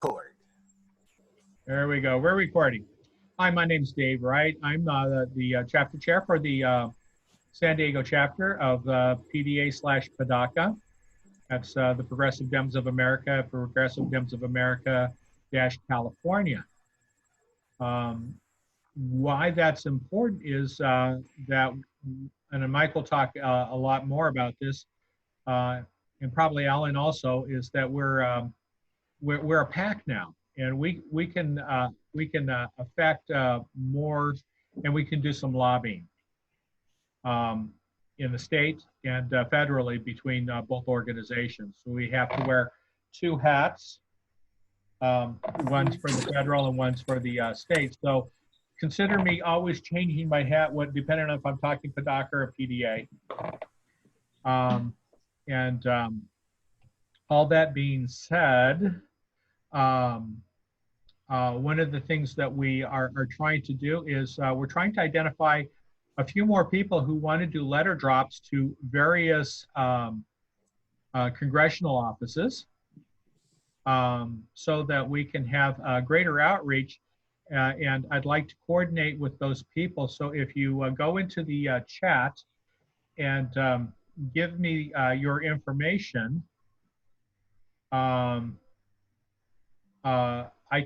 Record. There we go. We're recording. Hi, my name's Dave Wright. I'm the chapter chair for the San Diego chapter of PDA/PDA-CA. That's the Progressive Dems of America, Progressive Dems of America California. Why that's important is that, and Mike will talk a lot more about this, and probably Alan also, is that we're a PAC now, and we can affect more, and we can do some lobbying in the state and federally between both organizations. So we have to wear two hats, one's for the federal and one's for the state. So consider me always changing my hat, depending on if I'm talking PDA-CA or PDA. All that being said, one of the things that we are trying to do is we're trying to identify a few more people who want to do letter drops to various congressional offices, so that we can have greater outreach. And I'd like to coordinate with those people. So if you go into the chat and give me your information, I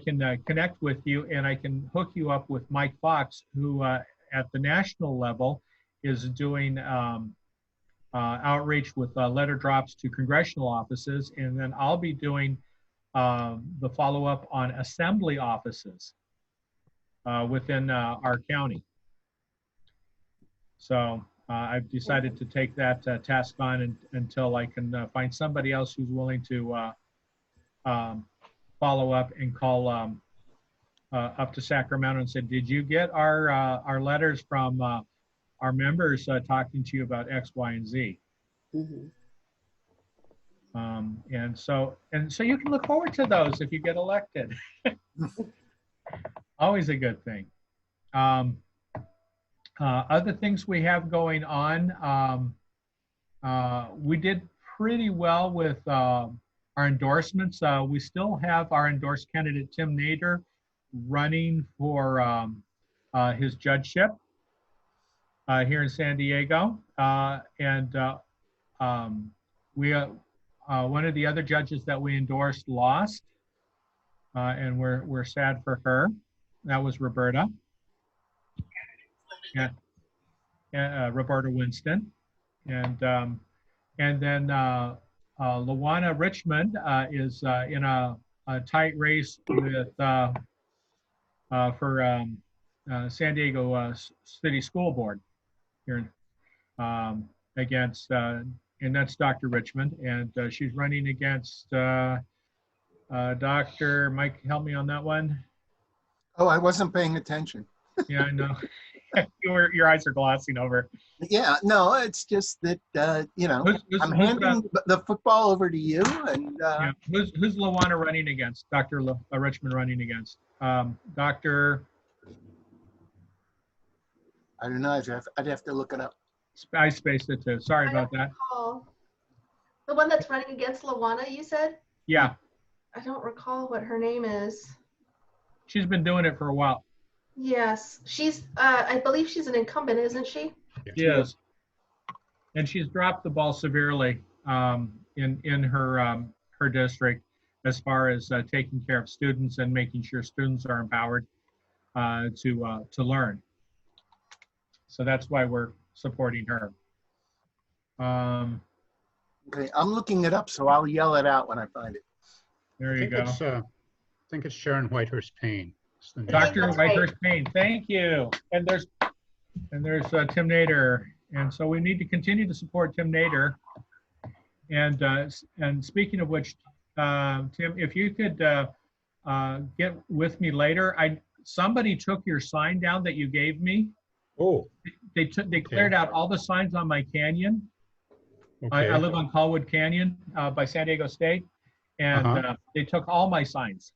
can connect with you, and I can hook you up with Mike Fox, who at the national level is doing outreach with letter drops to congressional offices, and then I'll be doing the follow-up on assembly offices within our county. So I've decided to take that task on until I can find somebody else who's willing to follow up and call up to Sacramento and say, did you get our letters from our members talking to you about X, Y, and Z? Mm-hmm. And so you can look forward to those if you get elected. Always a good thing. Other things we have going on, we did pretty well with our endorsements. We still have our endorsed candidate, Tim Nader, running for his judgeship here in San Diego. One of the other judges that we endorsed lost, and we're sad for her. That was Roberta. Roberta Winston. And then Luana Richmond is in a tight race with for San Diego City School Board here against, and that's Dr. Richmond, and she's running against Dr. Mike, help me on that one. Oh, I wasn't paying attention. Yeah, I know. Your eyes are glossing over. Yeah, no, it's just that, I'm handing the football over to you. And yeah. Who's Luana running against? Dr. Richmond running against? Dr. I don't know. I'd have to look it up. I spaced it too. Sorry about that. Recall. The one that's running against Luana, you said? Yeah. I don't recall what her name is. She's been doing it for a while. Yes, she's. I believe she's an incumbent, isn't she? She is, and she's dropped the ball severely in her her district as far as taking care of students and making sure students are empowered to learn. So that's why we're supporting her. Okay, I'm looking it up, so I'll yell it out when I find it. There you go. I think it's Sharon Whitehurst Payne. Dr. Whitehurst Payne, thank you. And there's Tim Nader, and so we need to continue to support Tim Nader. And speaking of which, Tim, if you could get with me later, somebody took your sign down that you gave me. Oh, they cleared out all the signs on my canyon. Okay. I live on Colwood Canyon by San Diego State, and they took all my signs.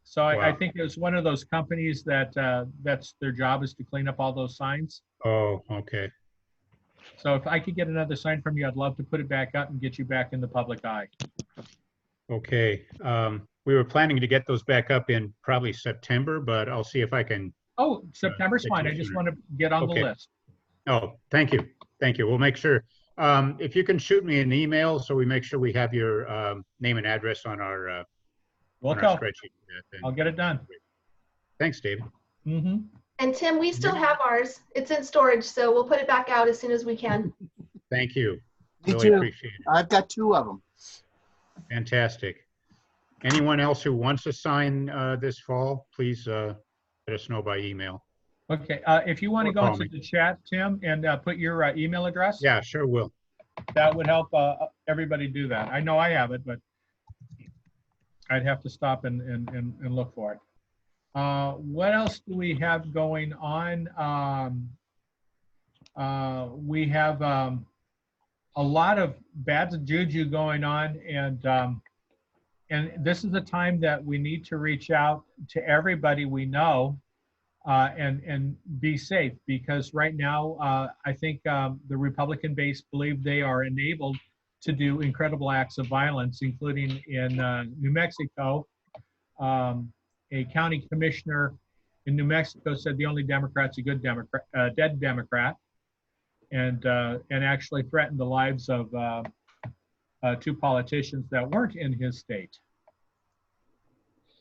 So wow. I think it was one of those companies that that's their job is to clean up all those signs. Oh, okay. So if I could get another sign from you, I'd love to put it back up and get you back in the public eye. Okay. We were planning to get those back up in probably September, but I'll see if I can. Oh, September's get fine. to I it just sooner. want to get on the Okay. list. Oh, thank you. Thank you. We'll make sure. If you can shoot me an email so we make sure we have your name and address on our We'll on our tell. spreadsheet. for that, then I'll get it done. Thanks, David. Mm-hmm. And Tim, we still have ours. It's in storage, so we'll put it back out as soon as we can. Thank you. Me Really too. appreciate it. I've got 2 of them. Fantastic. Anyone else who wants to sign this fall, please let us know by email. Okay. If you want to Or go call into me. the chat, Tim, and put your email address, Yeah, sure will. that would help everybody do that. I know I have it, but I'd have to stop and look for it. What else do we have going on? We have a lot of bad juju going on, and this is a time that we need to reach out to everybody we know and be safe, because right now I think the Republican base believe they are enabled to do incredible acts of violence, including in New Mexico. A county commissioner in New Mexico said the only Democrat's a good Democrat, dead Democrat, and actually threatened the lives of 2 politicians that weren't in his state.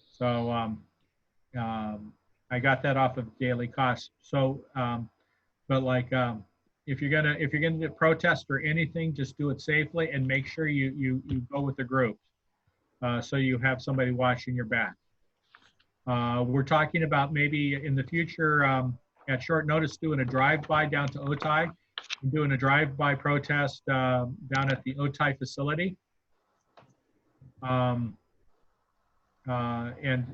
So I got that off of Daily Cost. So, but like, if you're gonna protest or anything, just do it safely and make sure you go with the group, so you have somebody watching your back. We're talking about maybe in the future, at short notice, doing a drive-by down to Otay, doing a drive-by protest down at the Otay facility. And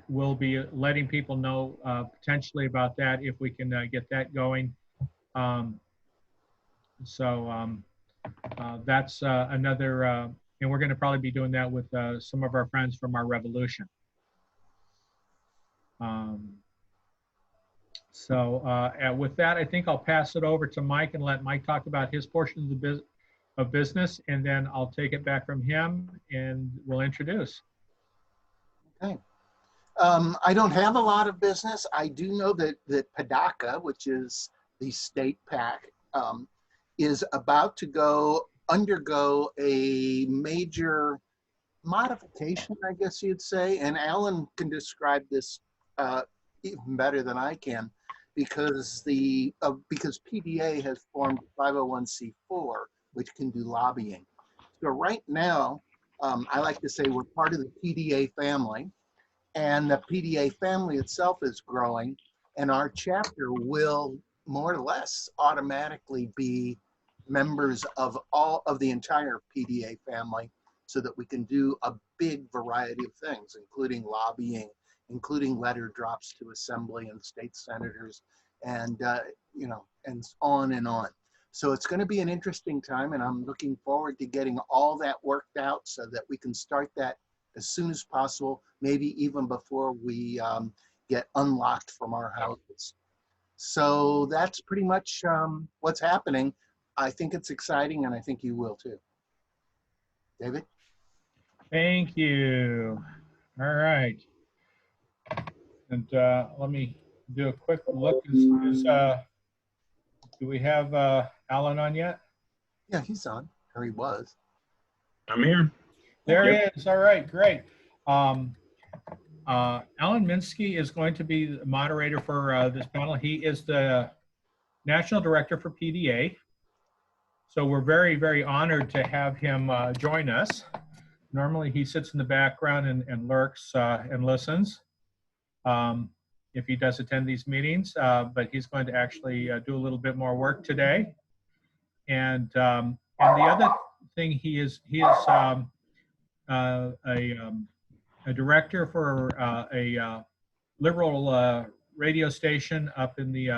we'll be letting people know potentially about that if we can get that going. That's another, and we're going to probably be doing that with some of our friends from our revolution. With that, I think I'll pass it over to Mike and let Mike talk about his portion of business, and then I'll take it back from him and we'll introduce. Okay. I don't have a lot of business. I do know that PDA-CA, which is the state PAC, is about to undergo a major modification, I guess you'd say. And Alan can describe this even better than I can, because PDA has formed 501c4, which can do lobbying. So right now, I like to say we're part of the PDA family. And the PDA family itself is growing, and our chapter will more or less automatically be members of all of the entire PDA family, so that we can do a big variety of things, including lobbying, including letter drops to assembly and state senators, and and on and on. So it's going to be an interesting time, and I'm looking forward to getting all that worked out so that we can start that as soon as possible, maybe even before we get unlocked from our houses. So that's pretty much what's happening. I think it's exciting, and I think you will too. David? Thank you. All right. And let me do a quick look. Do we have Alan on yet? Yeah, he's on, or he was. I'm here. There he is. All right, great. Alan Minsky is going to be the moderator for this panel. He is the National Director for PDA. So we're very, very honored to have him join us. Normally he sits in the background and lurks and listens if he does attend these meetings, but he's going to actually do a little bit more work today. And the other thing, he is a director for a liberal radio station up in the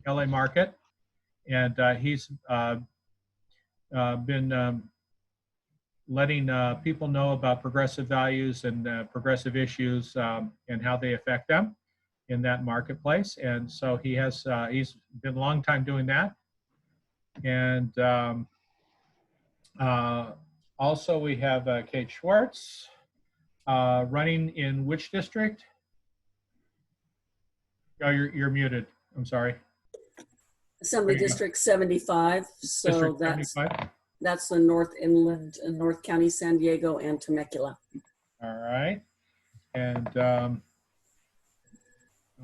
LA market, and he's been letting people know about progressive values and progressive issues and how they affect them in that marketplace. And so he's been a long time doing that. And also we have Kate Schwartz, running in which district? Oh, you're muted. I'm sorry. Assembly There you go. District 75. So District that's 75. that's the North Inland and North County, San Diego, and Temecula. All right. And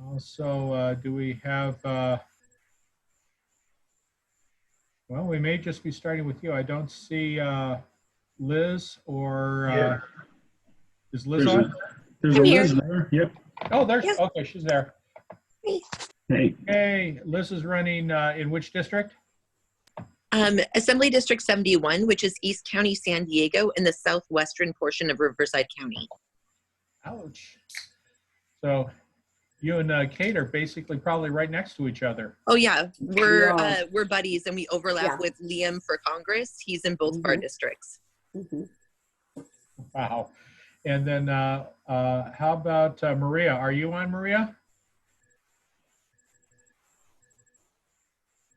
also, do we have, well, we may just be starting with you. I don't see Liz or, Yeah. is Liz on? There's a Liz there. Yep. Oh, there's, okay, she's there. Hey. Okay, Liz is running in which district? Assembly District 71, which is East County, San Diego, in the southwestern portion of Riverside County. Ouch. So you and Kate are basically probably right next to each other. Oh yeah, we're Yeah. we're buddies, and we overlap Yeah. with Liam for Congress. He's in both of our districts. Mhm. Wow. And then how about Maria? Are you on, Maria?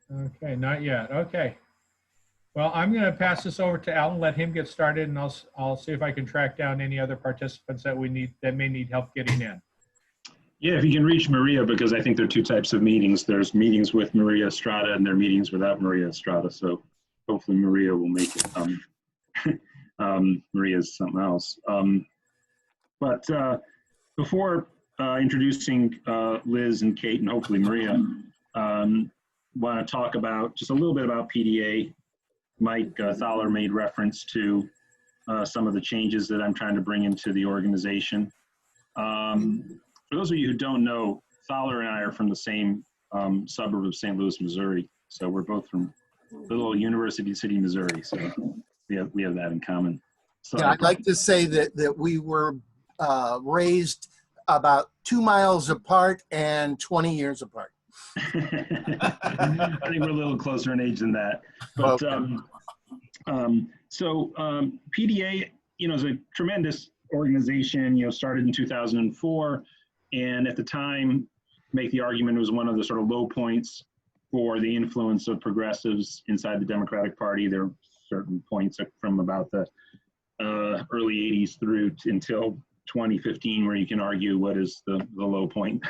Okay, not yet. Okay. Well, I'm going to pass this over to Alan, let him get started, and I'll see if I can track down any other participants that may need help getting in. Yeah, if you can reach Maria, because I think there are two types of meetings. There's meetings with Maria Estrada and there are meetings without Maria Estrada. So hopefully Maria will make it. Maria's something else. But before introducing Liz and Kate and hopefully Maria, want to talk about just a little bit about PDA. Mike Thaler made reference to some of the changes that I'm trying to bring into the organization. For those of you who don't know, Thaler and I are from the same suburb of St. Louis, Missouri. So we're both from little University City, Missouri. So we have that in common. So Yeah, I'd like to say that we were raised about 2 miles apart and 20 years apart. I think we're a little closer in age than that. But PDA, is a tremendous organization. Started in 2004, and at the time, make the argument it was one of the sort of low points for the influence of progressives inside the Democratic Party. There are certain points from about the early 80s through until 2015 where you can argue what is the low point.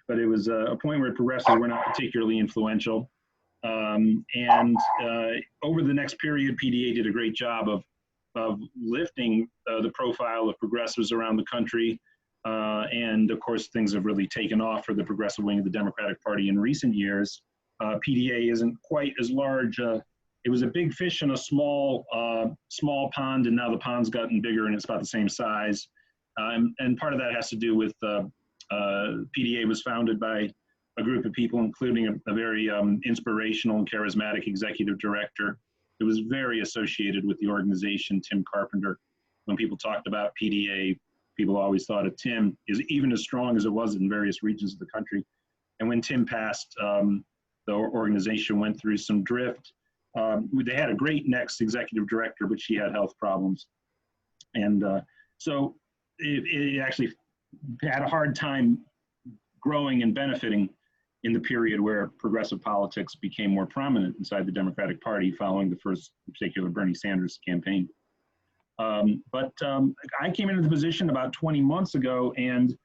But it was a point where progressives were not particularly influential. Over the next period, PDA did a great job of lifting the profile of progressives around the country. And of course, things have really taken off for the progressive wing of the Democratic Party in recent years. PDA isn't quite as large. It was a big fish in a small pond, and now the pond's gotten bigger and it's about the same size. And part of that has to do with PDA was founded by a group of people, including a very inspirational and charismatic executive director who was very associated with the organization, Tim Carpenter. When people talked about PDA, people always thought of Tim is even as strong as it was in various regions of the country. And when Tim passed, the organization went through some drift. They had a great next executive director, but she had health problems. And so it actually had a hard time growing and benefiting in the period where progressive politics became more prominent inside the Democratic Party following the first, in particular, Bernie Sanders campaign. But I came into the position about 20 months ago, and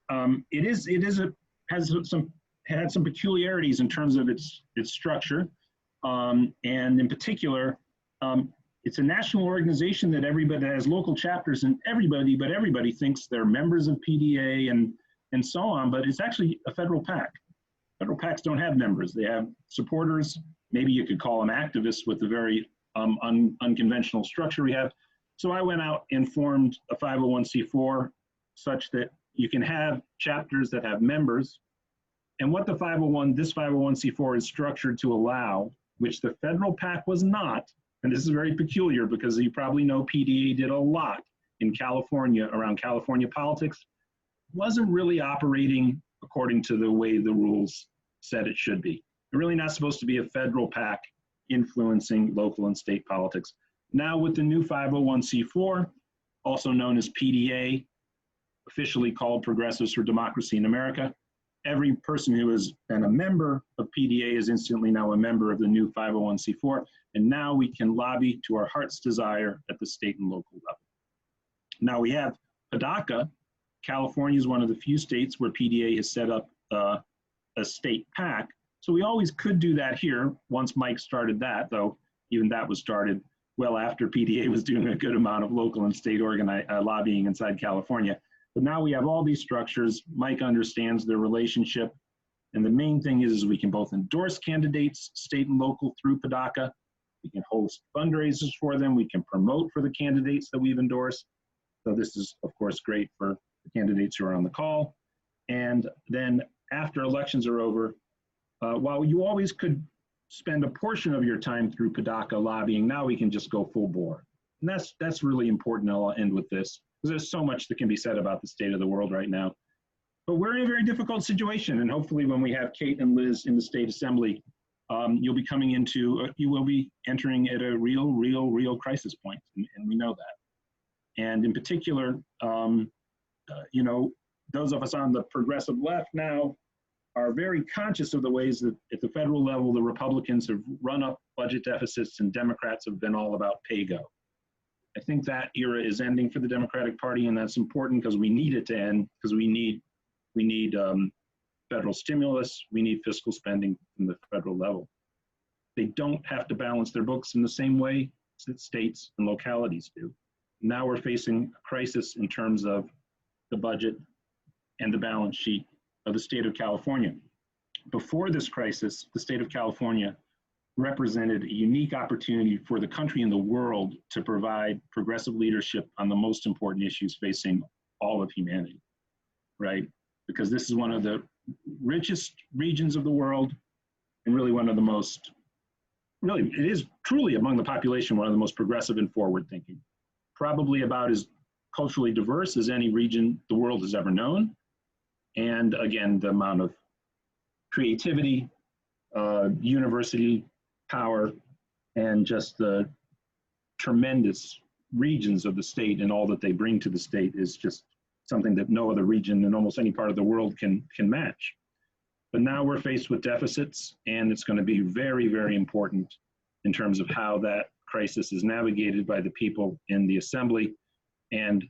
had some peculiarities in terms of its structure, and in particular, it's a national organization that everybody has local chapters, and everybody thinks they're members of PDA and so on, but it's actually a federal PAC. Federal PACs don't have members. They have supporters. Maybe you could call them activists with the very unconventional structure we have. So I went out and formed a 501c4 such that you can have chapters that have members. And what this 501c4 is structured to allow, which the federal PAC was not, and this is very peculiar because you probably know PDA did a lot in California around California politics, wasn't really operating according to the way the rules said it should be. They're really not supposed to be a federal PAC influencing local and state politics. Now with the new 501c4, also known as PDA, officially called Progressives for Democracy in America, every person who has been a member of PDA is instantly now a member of the new 501c4, and now we can lobby to our heart's desire at the state and local level. Now we have PDA-CA, California is one of the few states where PDA has set up a state PAC. So we always could do that here once Mike started that, though even that was started well after PDA was doing a good amount of local and state lobbying inside California. But now we have all these structures. Mike understands their relationship. And the main thing is we can both endorse candidates, state and local, through PDA-CA. We can host fundraisers for them. We can promote for the candidates that we've endorsed. So this is, of course, great for the candidates who are on the call. And then after elections are over, while you always could spend a portion of your time through PDA-CA lobbying, now we can just go full bore. And that's really important. I'll end with this, because there's so much that can be said about the state of the world right now. But we're in a very difficult situation, and hopefully when we have Kate and Liz in the State Assembly, you will be entering at a real crisis point, and we know that. And in particular, those of us on the progressive left now are very conscious of the ways that at the federal level, the Republicans have run up budget deficits and Democrats have been all about pay-go. I think that era is ending for the Democratic Party, and that's important because we need it to end, because we need federal stimulus, we need fiscal spending from the federal level. They don't have to balance their books in the same way that states and localities do. Now we're facing a crisis in terms of the budget and the balance sheet of the state of California. Before this crisis, the state of California represented a unique opportunity for the country and the world to provide progressive leadership on the most important issues facing all of humanity, right? Because this is one of the richest regions of the world, and really one of the most, it is truly among the population, one of the most progressive and forward thinking. Probably about as culturally diverse as any region the world has ever known. And again, the amount of creativity, university power, and just the tremendous regions of the state and all that they bring to the state is just something that no other region in almost any part of the world can match. But now we're faced with deficits, and it's going to be very important in terms of how that crisis is navigated by the people in the assembly. And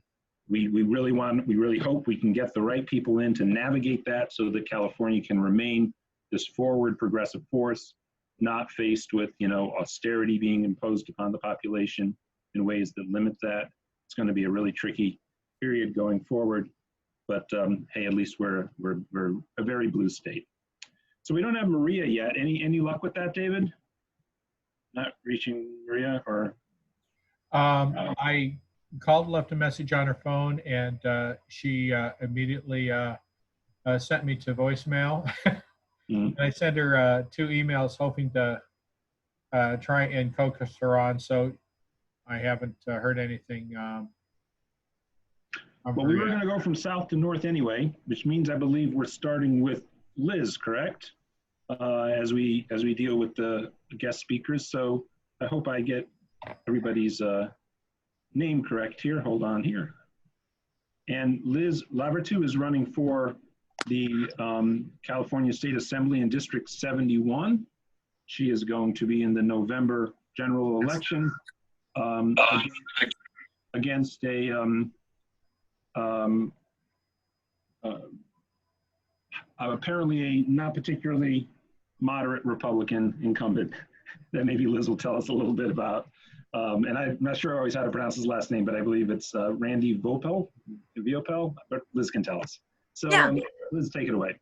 we really hope we can get the right people in to navigate that so that California can remain this forward progressive force, not faced with, austerity being imposed upon the population in ways that limit that. It's going to be a really tricky period going forward, but hey, at least we're a very blue state. So we don't have Maria yet. Any luck with that, David? Not reaching Maria, or? I called, left a message on her phone, and she immediately sent me to voicemail. And I sent her 2 emails hoping to try and coax her on. So I haven't heard anything. Well, we were going to go from south to north anyway, which means I believe we're starting with Liz, correct? As we deal with the guest speakers. So I hope I get everybody's name correct here. Hold on here. And Liz Lavertu is running for the California State Assembly in District 71. She is going to be in the November general election against a apparently a not particularly moderate Republican incumbent that maybe Liz will tell us a little bit about. And I'm not sure always how to pronounce his last name, but I believe it's Randy Vopel, but Liz can tell us. So yeah. Liz, take it away.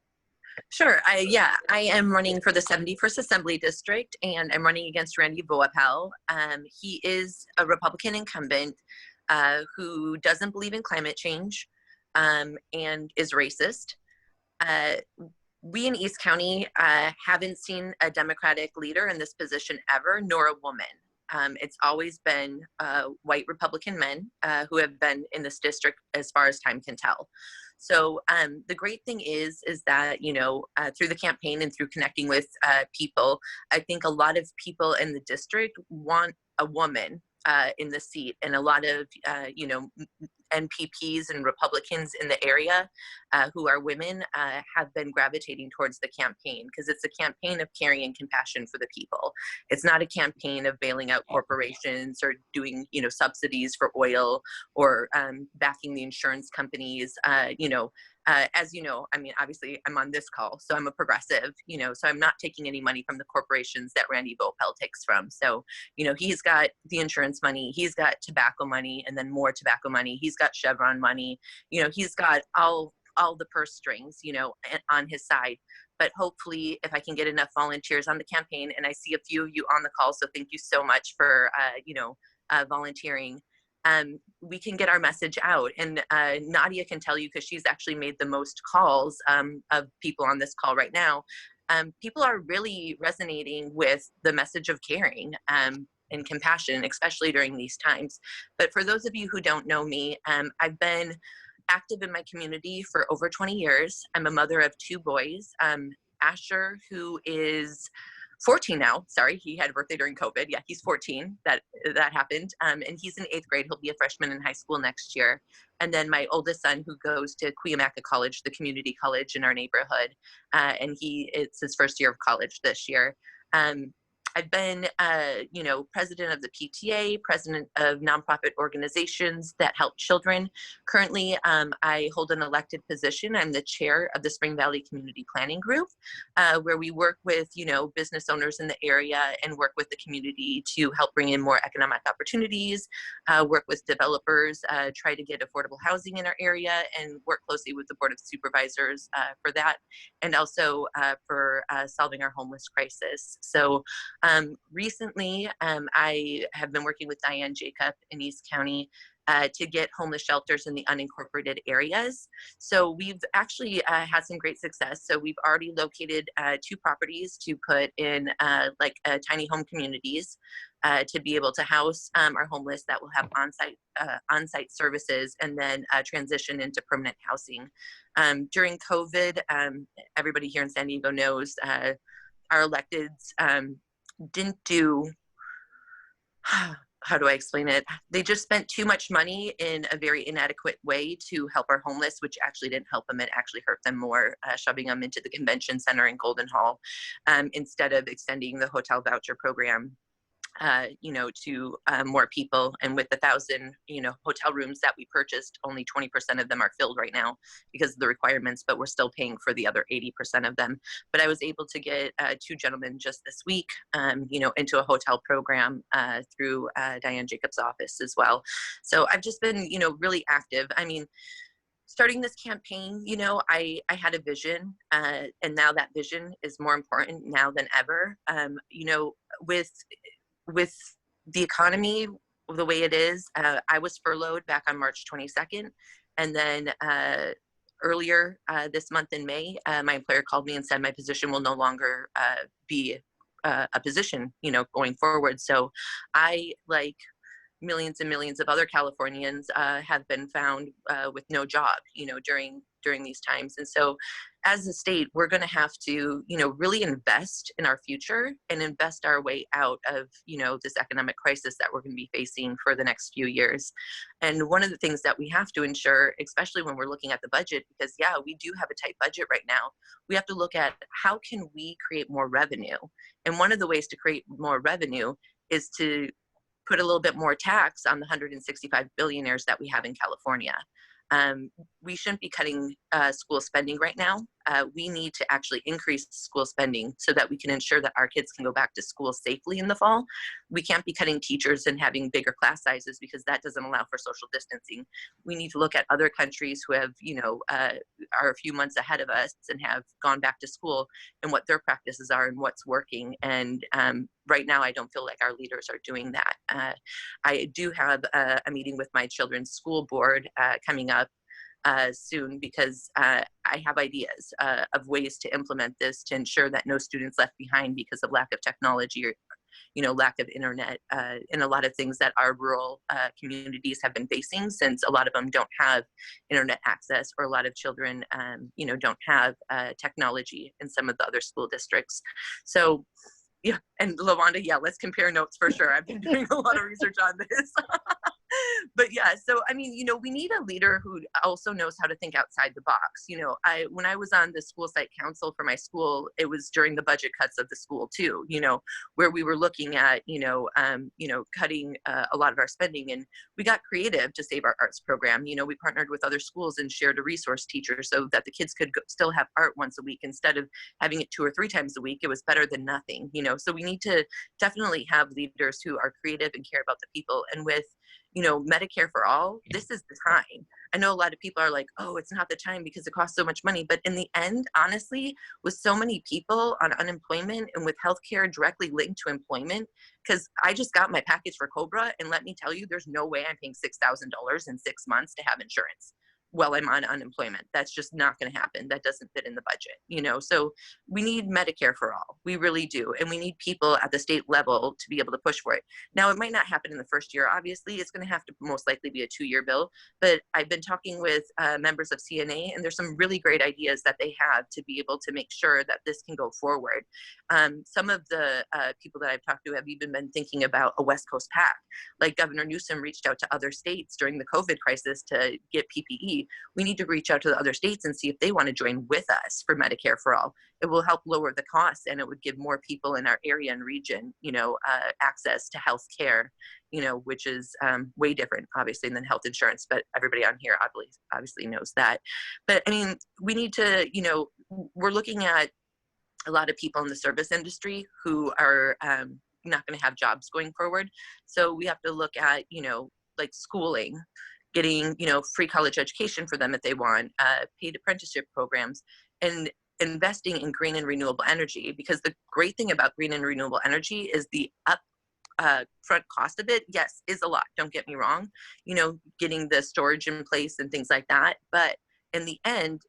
Sure. I am running for the 71st Assembly District, and I'm running against Randy Voapel. He is a Republican incumbent who doesn't believe in climate change and is racist. We in East County haven't seen a Democratic leader in this position ever, nor a woman. It's always been white Republican men who have been in this district as far as time can tell. So the great thing is that, through the campaign and through connecting with people, I think a lot of people in the district want a woman in the seat, and a lot of, NPPs and Republicans in the area who are women have been gravitating towards the campaign because it's a campaign of caring and compassion for the people. It's not a campaign of bailing out corporations or doing, subsidies for oil or backing the insurance companies. As you know, I mean, obviously I'm on this call, so I'm a progressive, so I'm not taking any money from the corporations that Randy Vopel takes from. So, he's got the insurance money, he's got tobacco money, and then more tobacco money. He's got Chevron money, he's got all the purse strings, on his side. But hopefully if I can get enough volunteers on the campaign, and I see a few of you on the call, so thank you so much for, volunteering, we can get our message out. And Nadia can tell you, because she's actually made the most calls of people on this call right now. People are really resonating with the message of caring and compassion, especially during these times. But for those of you who don't know me, I've been active in my community for over 20 years. I'm a mother of 2 boys. Asher, who is 14 now. Sorry, he had a birthday during COVID. Yeah, he's 14. That happened. And he's in 8th grade. He'll be a freshman in high school next year. And then my oldest son, who goes to Cuyamaca College, the community college in our neighborhood. And it's his first year of college this year. I've been, president of the PTA, president of nonprofit organizations that help children. Currently, I hold an elected position. I'm the chair of the Spring Valley Community Planning Group, where we work with, business owners in the area and work with the community to help bring in more economic opportunities, work with developers, try to get affordable housing in our area, and work closely with the Board of Supervisors for that, and also for solving our homeless crisis. So recently, I have been working with Diane Jacob in East County to get homeless shelters in the unincorporated areas. So we've actually had some great success. So we've already located 2 properties to put in tiny home communities to be able to house our homeless that will have on-site services and then transition into permanent housing. During COVID, everybody here in San Diego knows our electeds didn't do, how do I explain it? They just spent too much money in a very inadequate way to help our homeless, which actually didn't help them. It actually hurt them more, shoving them into the convention center in Golden Hall instead of extending the hotel voucher program to more people. And with 1,000, hotel rooms that we purchased, only 20% of them are filled right now because of the requirements, but we're still paying for the other 80% of them. But I was able to get 2 gentlemen just this week, into a hotel program through Diane Jacobs' office as well. So I've just been, really active. I mean, starting this campaign, I had a vision, and now that vision is more important now than ever. With the economy the way it is, I was furloughed back on March 22nd. And then earlier this month in May, my employer called me and said my position will no longer be a position, going forward. So I, like millions and millions of other Californians, have been found with no job, during these times. And so as a state, we're going to have to, really invest in our future and invest our way out of, this economic crisis that we're going to be facing for the next few years. And one of the things that we have to ensure, especially when we're looking at the budget, because we do have a tight budget right now, we have to look at how can we create more revenue. And one of the ways to create more revenue is to put a little bit more tax on the 165 billionaires that we have in California. We shouldn't be cutting school spending right now. We need to actually increase school spending so that we can ensure that our kids can go back to school safely in the fall. We can't be cutting teachers and having bigger class sizes because that doesn't allow for social distancing. We need to look at other countries who have, are a few months ahead of us and have gone back to school and what their practices are and what's working. And right now, I don't feel like our leaders are doing that. I do have a meeting with my children's school board coming up soon because I have ideas of ways to implement this to ensure that no students left behind because of lack of technology or lack of internet and a lot of things that our rural communities have been facing, since a lot of them don't have internet access, or a lot of children don't have technology in some of the other school districts. So yeah, and Lawanda, let's compare notes for sure. I've been doing a lot of research on this. But yeah, so I mean, we need a leader who also knows how to think outside the box. When I was on the school site council for my school, it was during the budget cuts of the school too, where we were looking at, cutting a lot of our spending, and we got creative to save our arts program. We partnered with other schools and shared a resource teacher so that the kids could still have art once a week instead of having it 2 or 3 times a week. It was better than nothing, so we need to definitely have leaders who are creative and care about the people. And with Medicare for all, this is the time. I know a lot of people are like, oh, it's not the time because it costs so much money. But in the end, honestly, with so many people on unemployment and with healthcare directly linked to employment, because I just got my package for Cobra, and let me tell you, there's no way I'm paying $6,000 in 6 months to have insurance while I'm on unemployment. That's just not going to happen. That doesn't fit in the budget, so we need Medicare for all. We really do. And we need people at the state level to be able to push for it. Now, it might not happen in the first year. Obviously, it's going to have to most likely be a 2-year bill. But I've been talking with members of CNA, and there's some really great ideas that they have to be able to make sure that this can go forward. Some of the people that I've talked to have even been thinking about a West Coast PAC. Like Governor Newsom reached out to other states during the COVID crisis to get PPE. We need to reach out to the other states and see if they want to join with us for Medicare for all. It will help lower the costs, and it would give more people in our area and region, access to health care, which is way different, obviously, than health insurance. But everybody on here obviously knows that. But I mean, we need to, we're looking at a lot of people in the service industry who are not going to have jobs going forward. So we have to look at, like schooling, getting, free college education for them if they want, paid apprenticeship programs, and investing in green and renewable energy. Because the great thing about green and renewable energy is the front cost of it, yes, is a lot. Don't get me wrong, getting the storage in place and things like that. But in the end,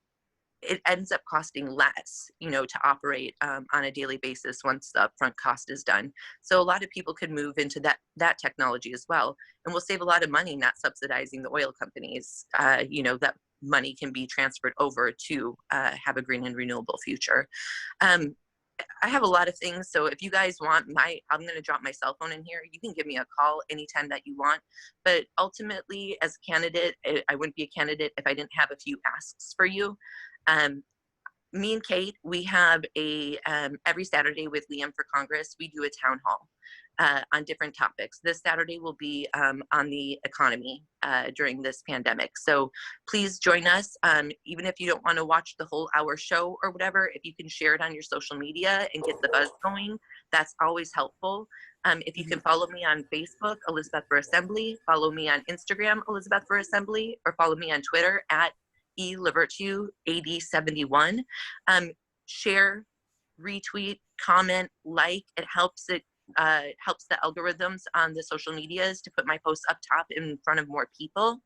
it ends up costing less, to operate on a daily basis once the upfront cost is done. So a lot of people could move into that technology as well, and we'll save a lot of money not subsidizing the oil companies. That money can be transferred over to have a green and renewable future. I have a lot of things, so if you guys want I'm going to drop my cell phone in here. You can give me a call anytime that you want. But ultimately, as a candidate, I wouldn't be a candidate if I didn't have a few asks for you. Me and Kate, we have every Saturday with Liam for Congress, we do a town hall on different topics. This Saturday will be on the economy during this pandemic. So please join us. Even if you don't want to watch the whole hour show or whatever, if you can share it on your social media and get the buzz going, that's always helpful. If you can follow me on Facebook, Elizabeth for Assembly, follow me on Instagram, Elizabeth for Assembly, or follow me on Twitter at @eLavertu AD71. Share, retweet, comment, like. It helps helps the algorithms on the social medias to put my posts up top in front of more people.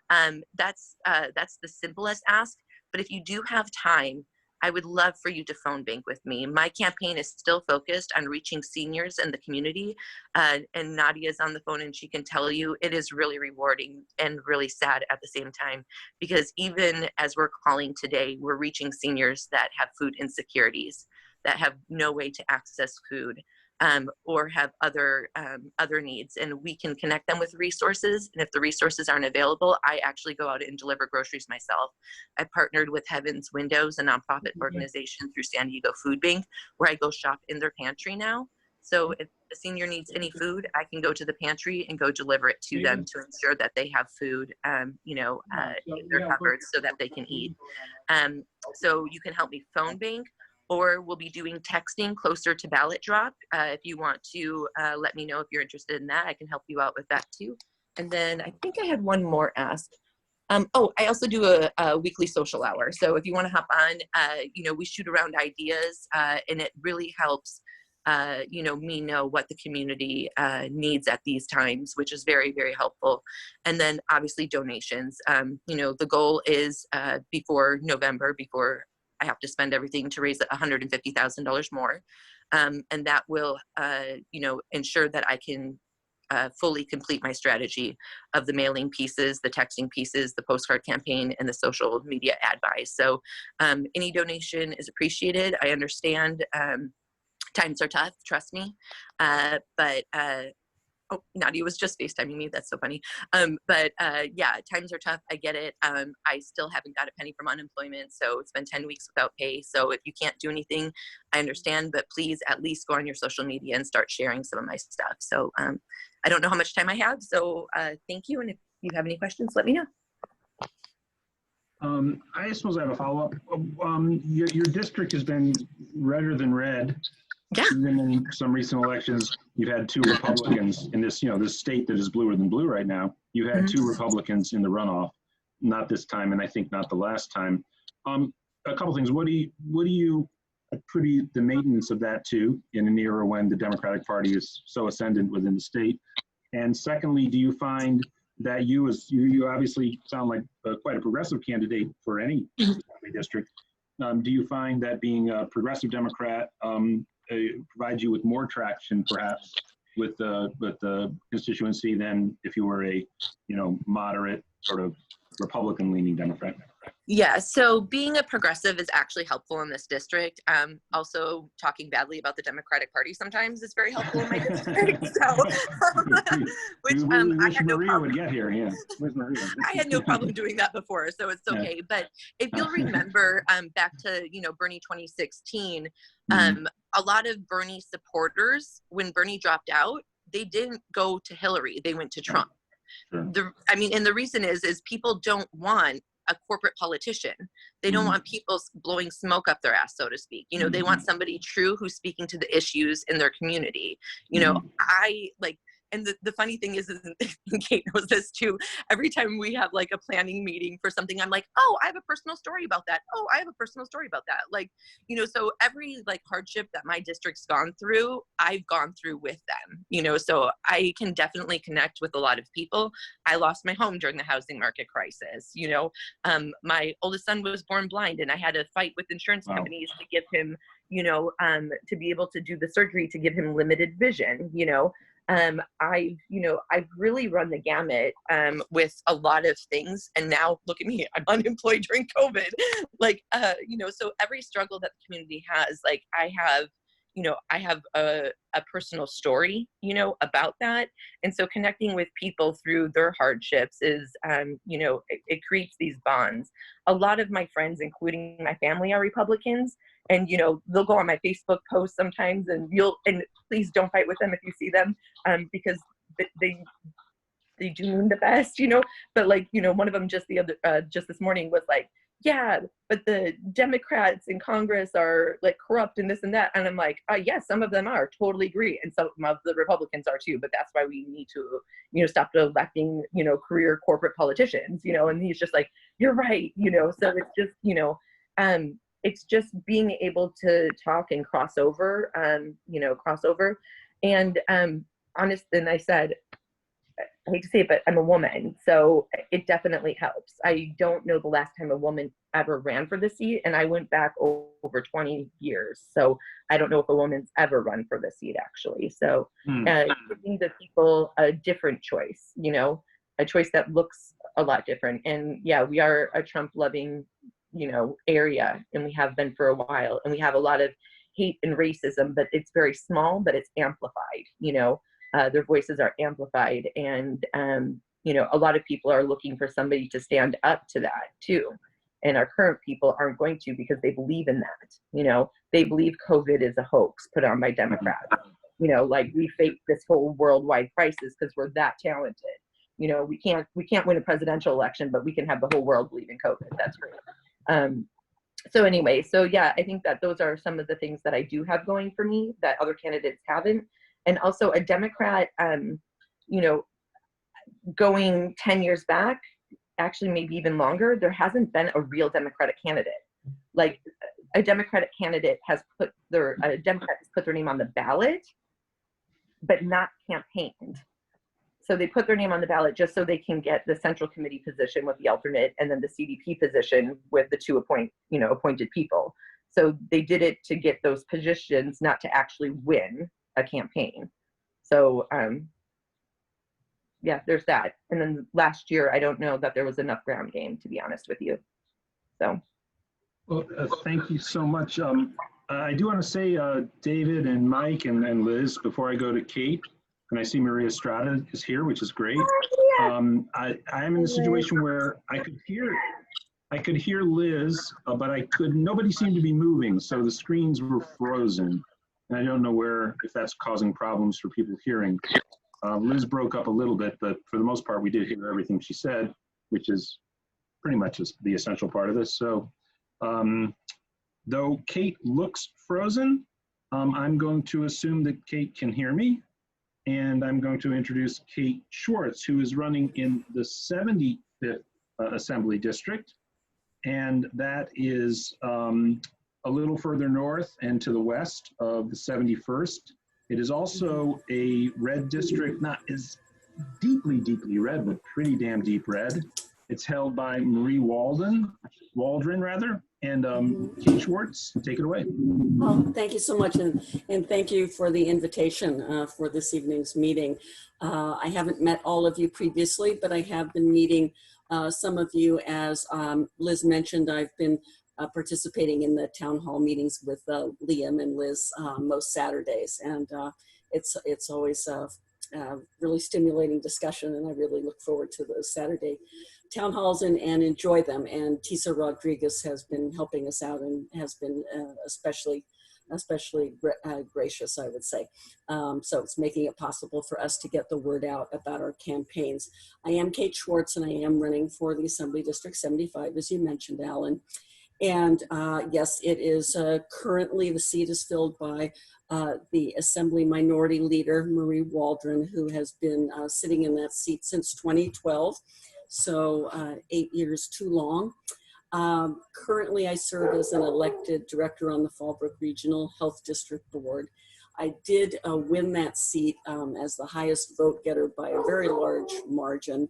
That's the simplest ask. But if you do have time, I would love for you to phone bank with me. My campaign is still focused on reaching seniors in the community. And Nadia's on the phone, and she can tell you it is really rewarding and really sad at the same time, because even as we're calling today, we're reaching seniors that have food insecurities, that have no way to access food, or have other needs, and we can connect them with resources. And if the resources aren't available, I actually go out and deliver groceries myself. I partnered with Heaven's Windows, a nonprofit organization through San Diego Food Bank, where I go shop in their pantry now. So if a senior needs any food, I can go to the pantry and go deliver it to them to ensure that they have food, in their cupboards so that they can eat. So you can help me phone bank, or we'll be doing texting closer to ballot drop. If you want to let me know if you're interested in that, I can help you out with that too. And then I think I had one more ask. I also do a weekly social hour. So if you want to hop on, we shoot around ideas, and it really helps, me know what the community needs at these times, which is very, very helpful. And then obviously donations. The goal is before November, before I have to spend everything, to raise $150,000 more. And that will, ensure that I can fully complete my strategy of the mailing pieces, the texting pieces, the postcard campaign, and the social media ad buys. So any donation is appreciated. I understand times are tough, trust me. But Oh, Nadia was just FaceTiming me. That's so funny. But yeah, times are tough. I get it. I still haven't got a penny from unemployment. So it's been 10 weeks without pay. So if you can't do anything, I understand, but please at least go on your social media and start sharing some of my stuff. So I don't know how much time I have. So thank you. And if you have any questions, let me know. I suppose I have a follow-up. Your district has been redder than red. Yeah. Even in some recent elections, you've had 2 Republicans in this, this state that is bluer than blue right now. You had 2 Republicans in the runoff, not this time, and I think not the last time. A couple things. What do you attribute the maintenance of that to in an era when the Democratic Party is so ascendant within the state? And secondly, do you find that you obviously sound like quite a progressive candidate for any district? Do you find that being a progressive Democrat provides you with more traction, perhaps, with the constituency than if you were a moderate sort of Republican-leaning Democrat? Yeah, so being a progressive is actually helpful in this district. Also, talking badly about the Democratic Party sometimes is very helpful in my district. So, which I had no problem. Would get here, yeah. I had no problem doing that before, so it's okay. Yeah. But if you'll remember, back to Bernie 2016, a lot of Bernie supporters, when Bernie dropped out, they didn't go to Hillary; they went to Trump. Sure. And the reason is people don't want a corporate politician. They don't want people blowing smoke up their ass, so to speak. They want somebody true who's speaking to the issues in their community. I like, and the funny thing is and Kate knows this too, every time we have like a planning meeting for something, I'm like, oh, I have a personal story about that. Oh, I have a personal story about that. Like, so every like hardship that my district's gone through, I've gone through with them, so I can definitely connect with a lot of people. I lost my home during the housing market crisis. My oldest son was born blind, and I had to fight with insurance companies to give him, to be able to do the surgery to give him limited vision, I've really run the gamut with a lot of things. And now look at me, I'm unemployed during COVID. Like, so every struggle that the community has, like I have a personal story, about that. And so connecting with people through their hardships is, it creates these bonds. A lot of my friends, including my family, are Republicans. And, they'll go on my Facebook posts sometimes and please don't fight with them if you see them, because they do mean the best, but like, one of them just this morning was like, yeah, but the Democrats in Congress are like corrupt and this and that. And I'm like, yes, some of them are, totally agree. And some of the Republicans are too, but that's why we need to, stop electing, career corporate politicians, and he's just like, you're right, so it's just, it's just being able to talk and cross over. And honest, and I said, I hate to say it, but I'm a woman, so it definitely helps. I don't know the last time a woman ever ran for the seat, and I went back over 20 years, so I don't know if a woman's ever run for the seat, actually. So giving the people a different choice, a choice that looks a lot different. And yeah, we are a Trump-loving, area, and we have been for a while, and we have a lot of hate and racism, but it's very small, but it's amplified, their voices are amplified. And, a lot of people are looking for somebody to stand up to that too. And our current people aren't going to, because they believe in that, they believe COVID is a hoax put on by Democrats, like we faked this whole worldwide crisis because we're that talented. We can't win a presidential election, but we can have the whole world believe in COVID. That's great. So anyway, so yeah, I think that those are some of the things that I do have going for me that other candidates haven't. And also a Democrat, going 10 years back, actually maybe even longer, there hasn't been a real Democratic candidate. Like a Democratic candidate has put their name on the ballot, but not campaigned. So they put their name on the ballot just so they can get the central committee position with the alternate, and then the CDP position with the two appointed people. So they did it to get those positions, not to actually win a campaign. So yeah, there's that. And then last year, I don't know that there was enough ground game, to be honest with you. So. Well, thank you so much. I do want to say, David and Mike and Liz, before I go to Kate, And I see Maria Estrada is here, which is great. I am in a situation where I could hear Liz, but nobody seemed to be moving, so the screens were frozen. And I don't know if that's causing problems for people hearing. Liz broke up a little bit, but for the most part, we did hear everything she said, which is pretty much the essential part of this. So though Kate looks frozen, I'm going to assume that Kate can hear me. And I'm going to introduce Kate Schwartz, who is running in the 75th Assembly District. And that is a little further north and to the west of the 71st. It is also a red district, not as deeply red, but pretty damn deep red. It's held by Marie Waldron, and Kate Schwartz. Take it away. Oh, thank you so much, and thank you for the invitation for this evening's meeting. I haven't met all of you previously, but I have been meeting some of you. As Liz mentioned, I've been participating in the town hall meetings with Liam and Liz most Saturdays, and it's always really stimulating discussion, and I really look forward to those Saturday town halls and enjoy them. And Tisa Rodriguez has been helping us out and has been especially gracious, I would say. So it's making it possible for us to get the word out about our campaigns. I am Kate Schwartz, and I am running for the Assembly District 75, as you mentioned, Alan. And yes, it is currently the seat is filled by the Assembly Minority Leader, Marie Waldron, who has been sitting in that seat since 2012. So 8 years too long. Currently, I serve as an elected director on the Fallbrook Regional Health District Board. I did win that seat as the highest vote getter by a very large margin,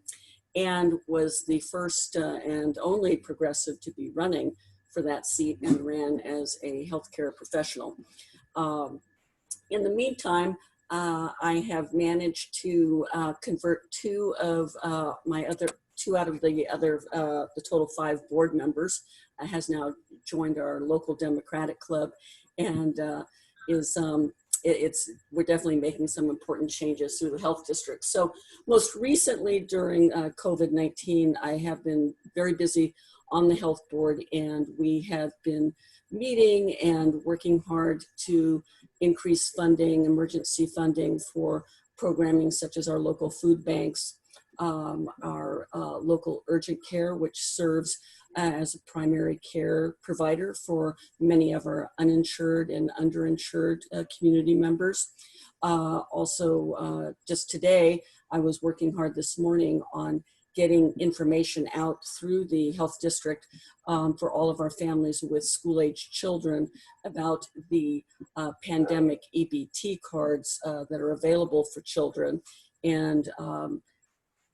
and was the first and only progressive to be running for that seat, and ran as a healthcare professional. In the meantime, I have managed to convert two out of the total 5 board members, has now joined our local Democratic club, and we're definitely making some important changes through the health district. So most recently during COVID-19, I have been very busy on the health board, and we have been meeting and working hard to increase funding, emergency funding for programming such as our local food banks, our local urgent care, which serves as a primary care provider for many of our uninsured and underinsured community members. Also, just today, I was working hard this morning on getting information out through the health district for all of our families with school-age children about the pandemic EBT cards that are available for children. And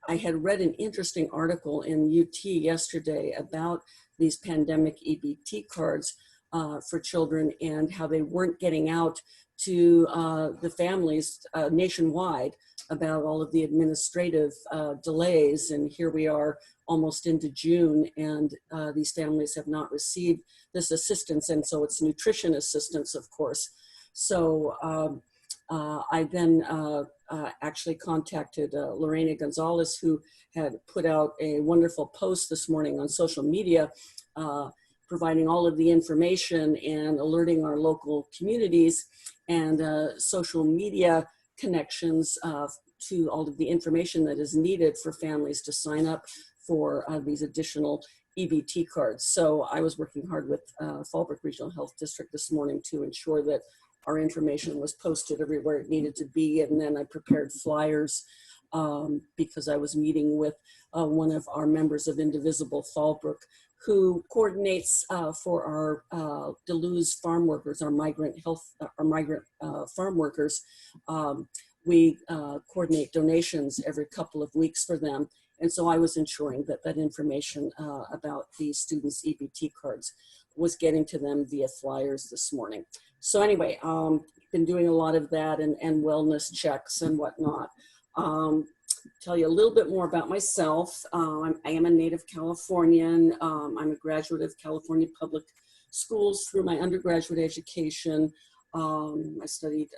I had read an interesting article in UT yesterday about these pandemic EBT cards for children and how they weren't getting out to the families nationwide about all of the administrative delays. And here we are almost into June, and these families have not received this assistance. And so it's nutrition assistance, of course. So I then actually contacted Lorena Gonzalez, who had put out a wonderful post this morning on social media, providing all of the information and alerting our local communities and social media connections to all of the information that is needed for families to sign up for these additional EBT cards. So I was working hard with Fallbrook Regional Health District this morning to ensure that our information was posted everywhere it needed to be. And then I prepared flyers because I was meeting with one of our members of Indivisible Fallbrook, who coordinates for our Duluth farm workers, our migrant farm workers. We coordinate donations every couple of weeks for them. And so I was ensuring that that information about the students' EBT cards was getting to them via flyers this morning. So anyway, been doing a lot of that and wellness checks and whatnot. Tell you a little bit more about myself. I am a native Californian. I'm a graduate of California Public Schools through my undergraduate education. I studied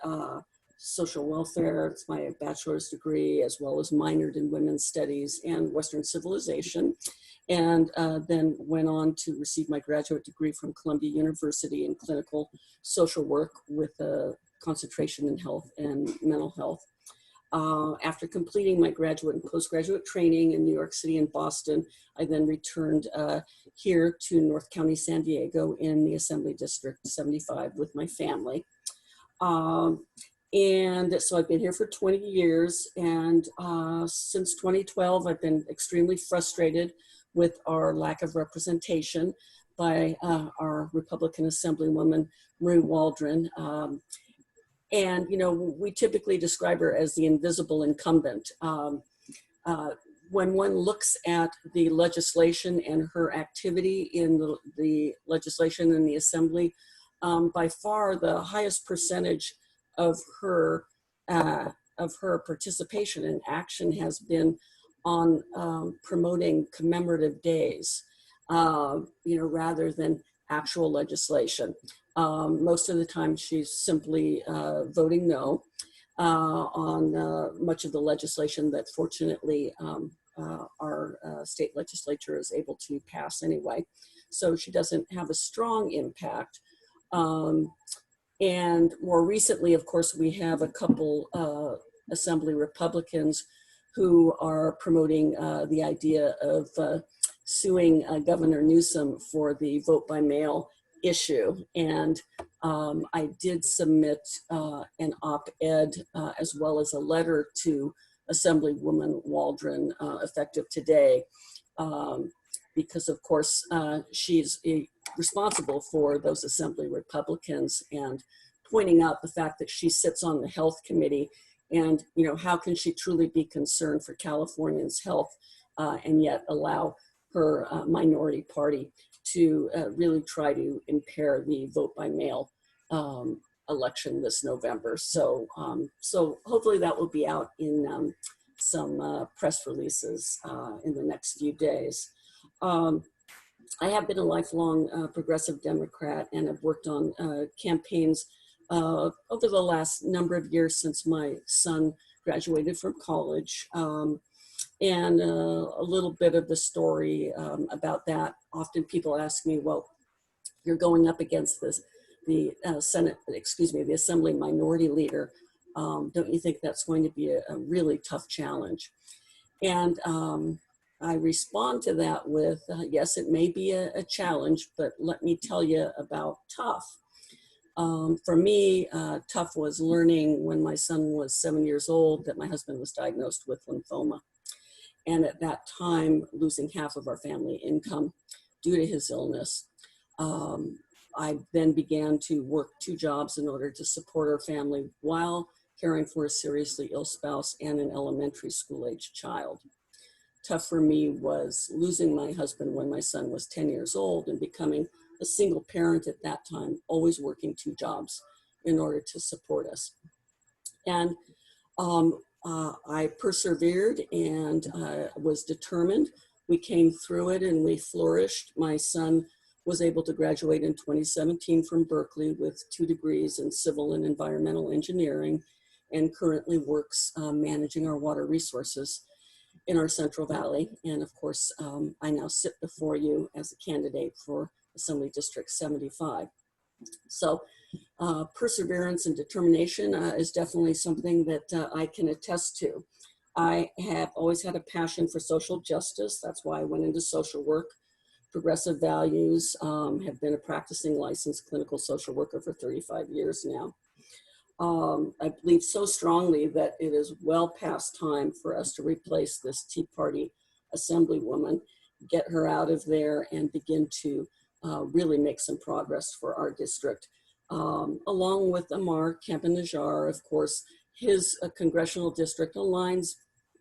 social welfare. It's my bachelor's degree, as well as minored in women's studies and Western civilization. And then went on to receive my graduate degree from Columbia University in clinical social work with a concentration in health and mental health. After completing my graduate and postgraduate training in New York City and Boston, I then returned here to North County, San Diego in the Assembly District 75 with my family. And so I've been here for 20 years, and since 2012, I've been extremely frustrated with our lack of representation by our Republican Assemblywoman, Marie Waldron. And, you know, we typically describe her as the invisible incumbent. When one looks at the legislation and her activity in the legislation in the Assembly, by far the highest percentage of her participation and action has been on promoting commemorative days, you know, rather than actual legislation. Most of the time she's simply voting no on much of the legislation that fortunately our state legislature is able to pass anyway. So she doesn't have a strong impact. And more recently, of course, we have a couple Assembly Republicans who are promoting the idea of suing Governor Newsom for the vote by mail issue. And I did submit an op-ed as well as a letter to Assemblywoman Waldron effective today, because of course she's responsible for those Assembly Republicans, and pointing out the fact that she sits on the Health Committee, and you know, how can she truly be concerned for Californians' health and yet allow her minority party to really try to impair the vote by mail election this November. So, so hopefully that will be out in some press releases in the next few days. I have been a lifelong progressive Democrat, and have worked on campaigns over the last number of years since my son graduated from college. And a little bit of the story about that. Often people ask me, well, you're going up against the Assembly Minority Leader. Don't you think that's going to be a really tough challenge? And I respond to that with, yes, it may be a challenge, but let me tell you about tough. For me, tough was learning when my son was 7 years old that my husband was diagnosed with lymphoma. And at that time, losing half of our family income due to his illness. I then began to work 2 jobs in order to support our family while caring for a seriously ill spouse and an elementary school age child. Tough for me was losing my husband when my son was 10 years old and becoming a single parent at that time, always working 2 jobs in order to support us. And I persevered and was determined. We came through it and we flourished. My son was able to graduate in 2017 from Berkeley with 2 degrees in civil and environmental engineering, and currently works managing our water resources in our Central Valley. And of course, I now sit before you as a candidate for Assembly District 75. So perseverance and determination is definitely something that I can attest to. I have always had a passion for social justice. That's why I went into social work. Progressive values, have been a practicing licensed clinical social worker for 35 years now. I believe so strongly that it is well past time for us to replace this Tea Party Assemblywoman, get her out of there and begin to really make some progress for our district. Along with Amar Campa-Najjar, of course, his congressional district aligns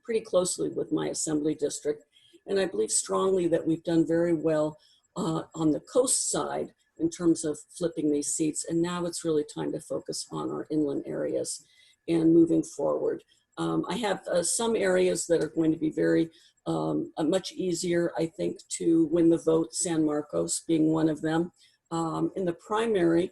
pretty closely with my Assembly district. And I believe strongly that we've done very well on the coast side in terms of flipping these seats. And now it's really time to focus on our inland areas and moving forward. I have some areas that are going to be very much easier, I think, to win the vote, San Marcos being one of them. In the primary,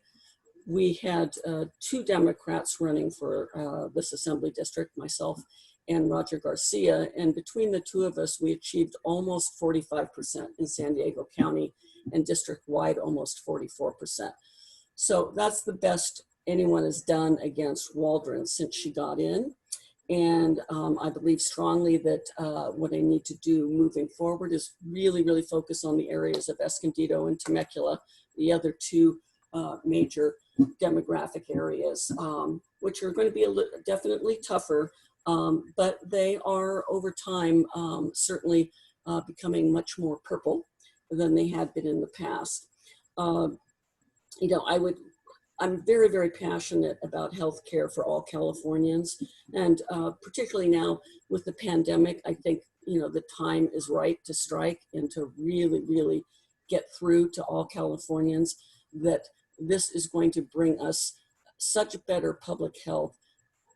we had 2 Democrats running for this assembly district, myself and Roger Garcia, and between the 2 of us, we achieved almost 45% in San Diego County, and district-wide almost 44%. So that's the best anyone has done against Waldron since she got in. And I believe strongly that what I need to do moving forward is really, really focus on the areas of Escondido and Temecula, the other 2 major demographic areas, which are going to be definitely tougher, but they are over time certainly becoming much more purple than they had been in the past. You know, I'm very, very passionate about healthcare for all Californians, and particularly now with the pandemic, I think, you know, the time is right to strike and to really, really get through to all Californians that this is going to bring us such better public health,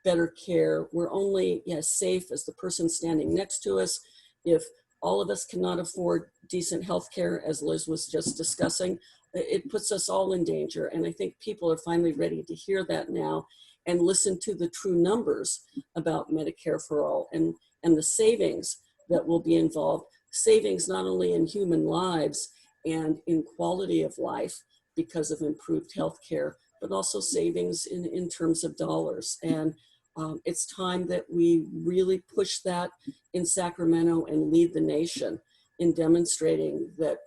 better care. We're only as safe as the person standing next to us. If all of us cannot afford decent health care, as Liz was just discussing, it puts us all in danger. And I think people are finally ready to hear that now and listen to the true numbers about Medicare for all and the savings that will be involved. Savings not only in human lives and in quality of life because of improved health care, but also savings in terms of dollars. And it's time that we really push that in Sacramento and lead the nation in demonstrating that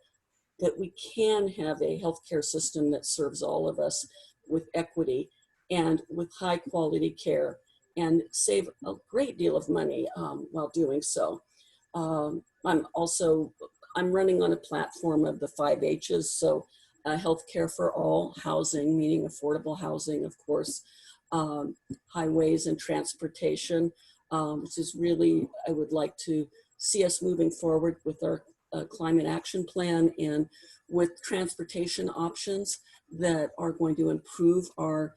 we can have a healthcare system that serves all of us with equity and with high quality care and save a great deal of money while doing so. I'm running on a platform of the 5 H's, so healthcare for all, housing, meaning affordable housing, of course, highways and transportation, which is really, I would like to see us moving forward with our climate action plan and with transportation options that are going to improve our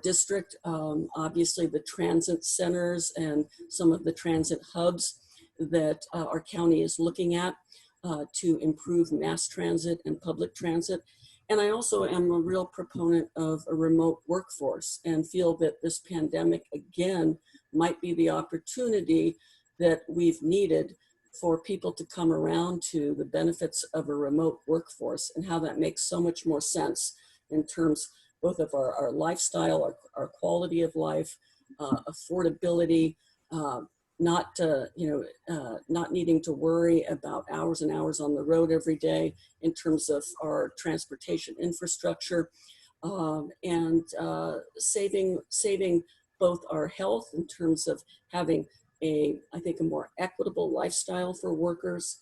district. Obviously the transit centers and some of the transit hubs that our county is looking at to improve mass transit and public transit. And I also am a real proponent of a remote workforce and feel that this pandemic again might be the opportunity that we've needed for people to come around to the benefits of a remote workforce and how that makes so much more sense in terms both of our lifestyle, our quality of life, affordability, not needing to worry about hours and hours on the road every day in terms of our transportation infrastructure, and saving both our health in terms of having I think a more equitable lifestyle for workers,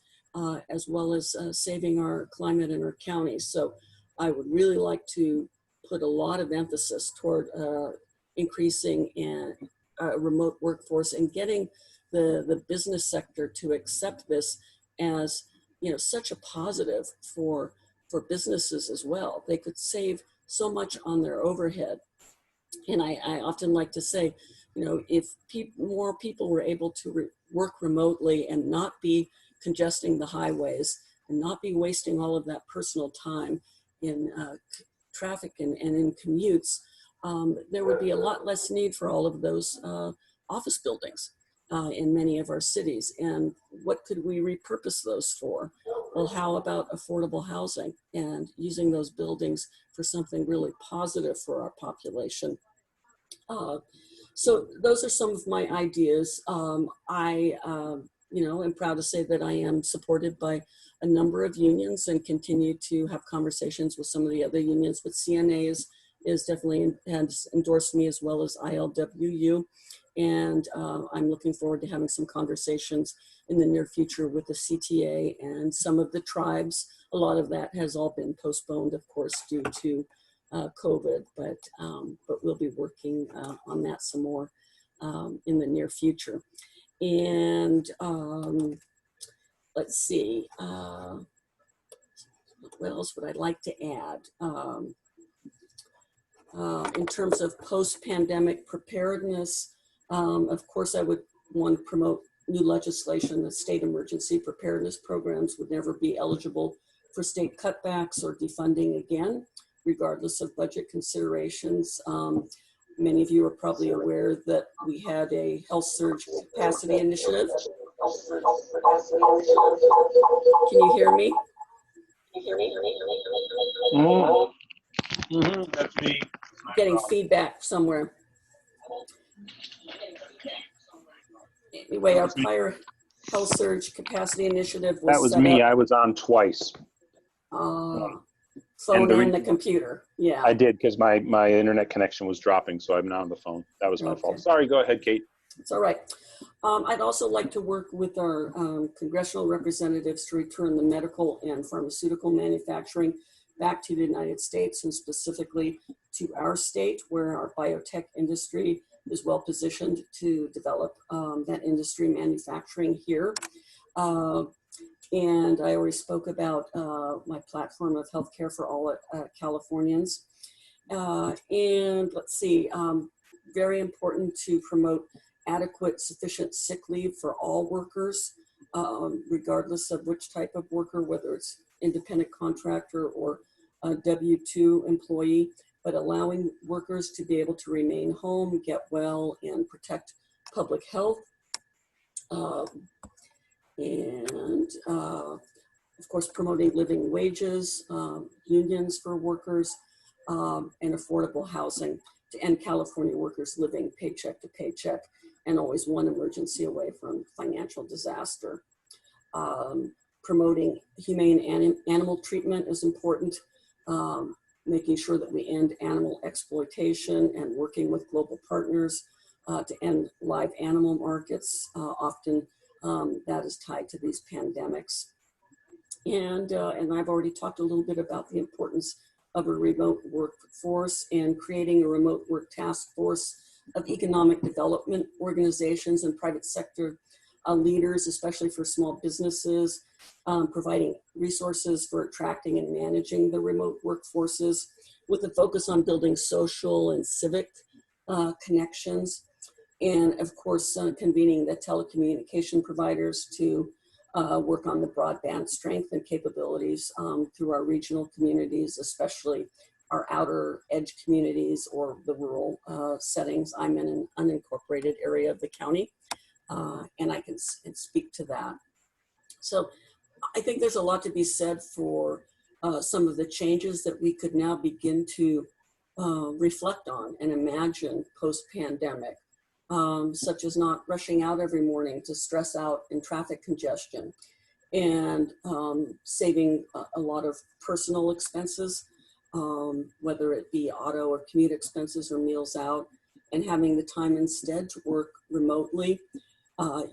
as well as saving our climate in our counties. So I would really like to put a lot of emphasis toward increasing remote workforce and getting the business sector to accept this as, you know, such a positive for businesses as well. They could save so much on their overhead. And I often like to say, you know, if more people were able to work remotely and not be congesting the highways and not be wasting all of that personal time in traffic and in commutes, there would be a lot less need for all of those office buildings in many of our cities. And what could we repurpose those for? Well, how about affordable housing and using those buildings for something really positive for our population? So those are some of my ideas. I am proud to say that I am supported by a number of unions and continue to have conversations with some of the other unions, but CNA is definitely has endorsed me, as well as ILWU. And I'm looking forward to having some conversations in the near future with the CTA and some of the tribes. A lot of that has all been postponed, of course, due to COVID, but we'll be working on that some more in the near future. And let's see, what else would I like to add? In terms of post-pandemic preparedness, of course, I would want to promote new legislation that state emergency preparedness programs would never be eligible for state cutbacks or defunding again. regardless of budget considerations. Many of you are probably aware that we had a health surge capacity initiative. Can you hear me? That's me. Getting feedback somewhere. Anyway, our prior health surge capacity initiative was That was set me. up, I was on twice. phone the and the computer. Yeah. I did because my internet connection was dropping, so I'm now on the phone. That was my fault. Okay. Sorry, go ahead, Kate. It's all right. I'd also like to work with our congressional representatives to return the medical and pharmaceutical manufacturing back to the United States, and specifically to our state, where our biotech industry is well positioned to develop that industry manufacturing here. And I already spoke about my platform of healthcare for all Californians. And let's see, very important to promote adequate, sufficient sick leave for all workers, regardless of which type of worker, whether it's independent contractor or a W-2 employee, but allowing workers to be able to remain home, get well, and protect public health. Of course, promoting living wages, unions for workers, and affordable housing to end California workers living paycheck to paycheck and always one emergency away from financial disaster. Promoting humane animal treatment is important, making sure that we end animal exploitation and working with global partners to end live animal markets. Often that is tied to these pandemics. And I've already talked a little bit about the importance of a remote workforce and creating a remote work task force of economic development organizations and private sector leaders, especially for small businesses, providing resources for attracting and managing the remote workforces with a focus on building social and civic connections. And of course, convening the telecommunication providers to work on the broadband strength and capabilities through our regional communities, especially our outer edge communities or the rural settings. I'm in an unincorporated area of the county, and I can speak to that. So I think there's a lot to be said for some of the changes that we could now begin to reflect on and imagine post-pandemic. Such as not rushing out every morning to stress out in traffic congestion, and saving a lot of personal expenses, whether it be auto or commute expenses or meals out, and having the time instead to work remotely,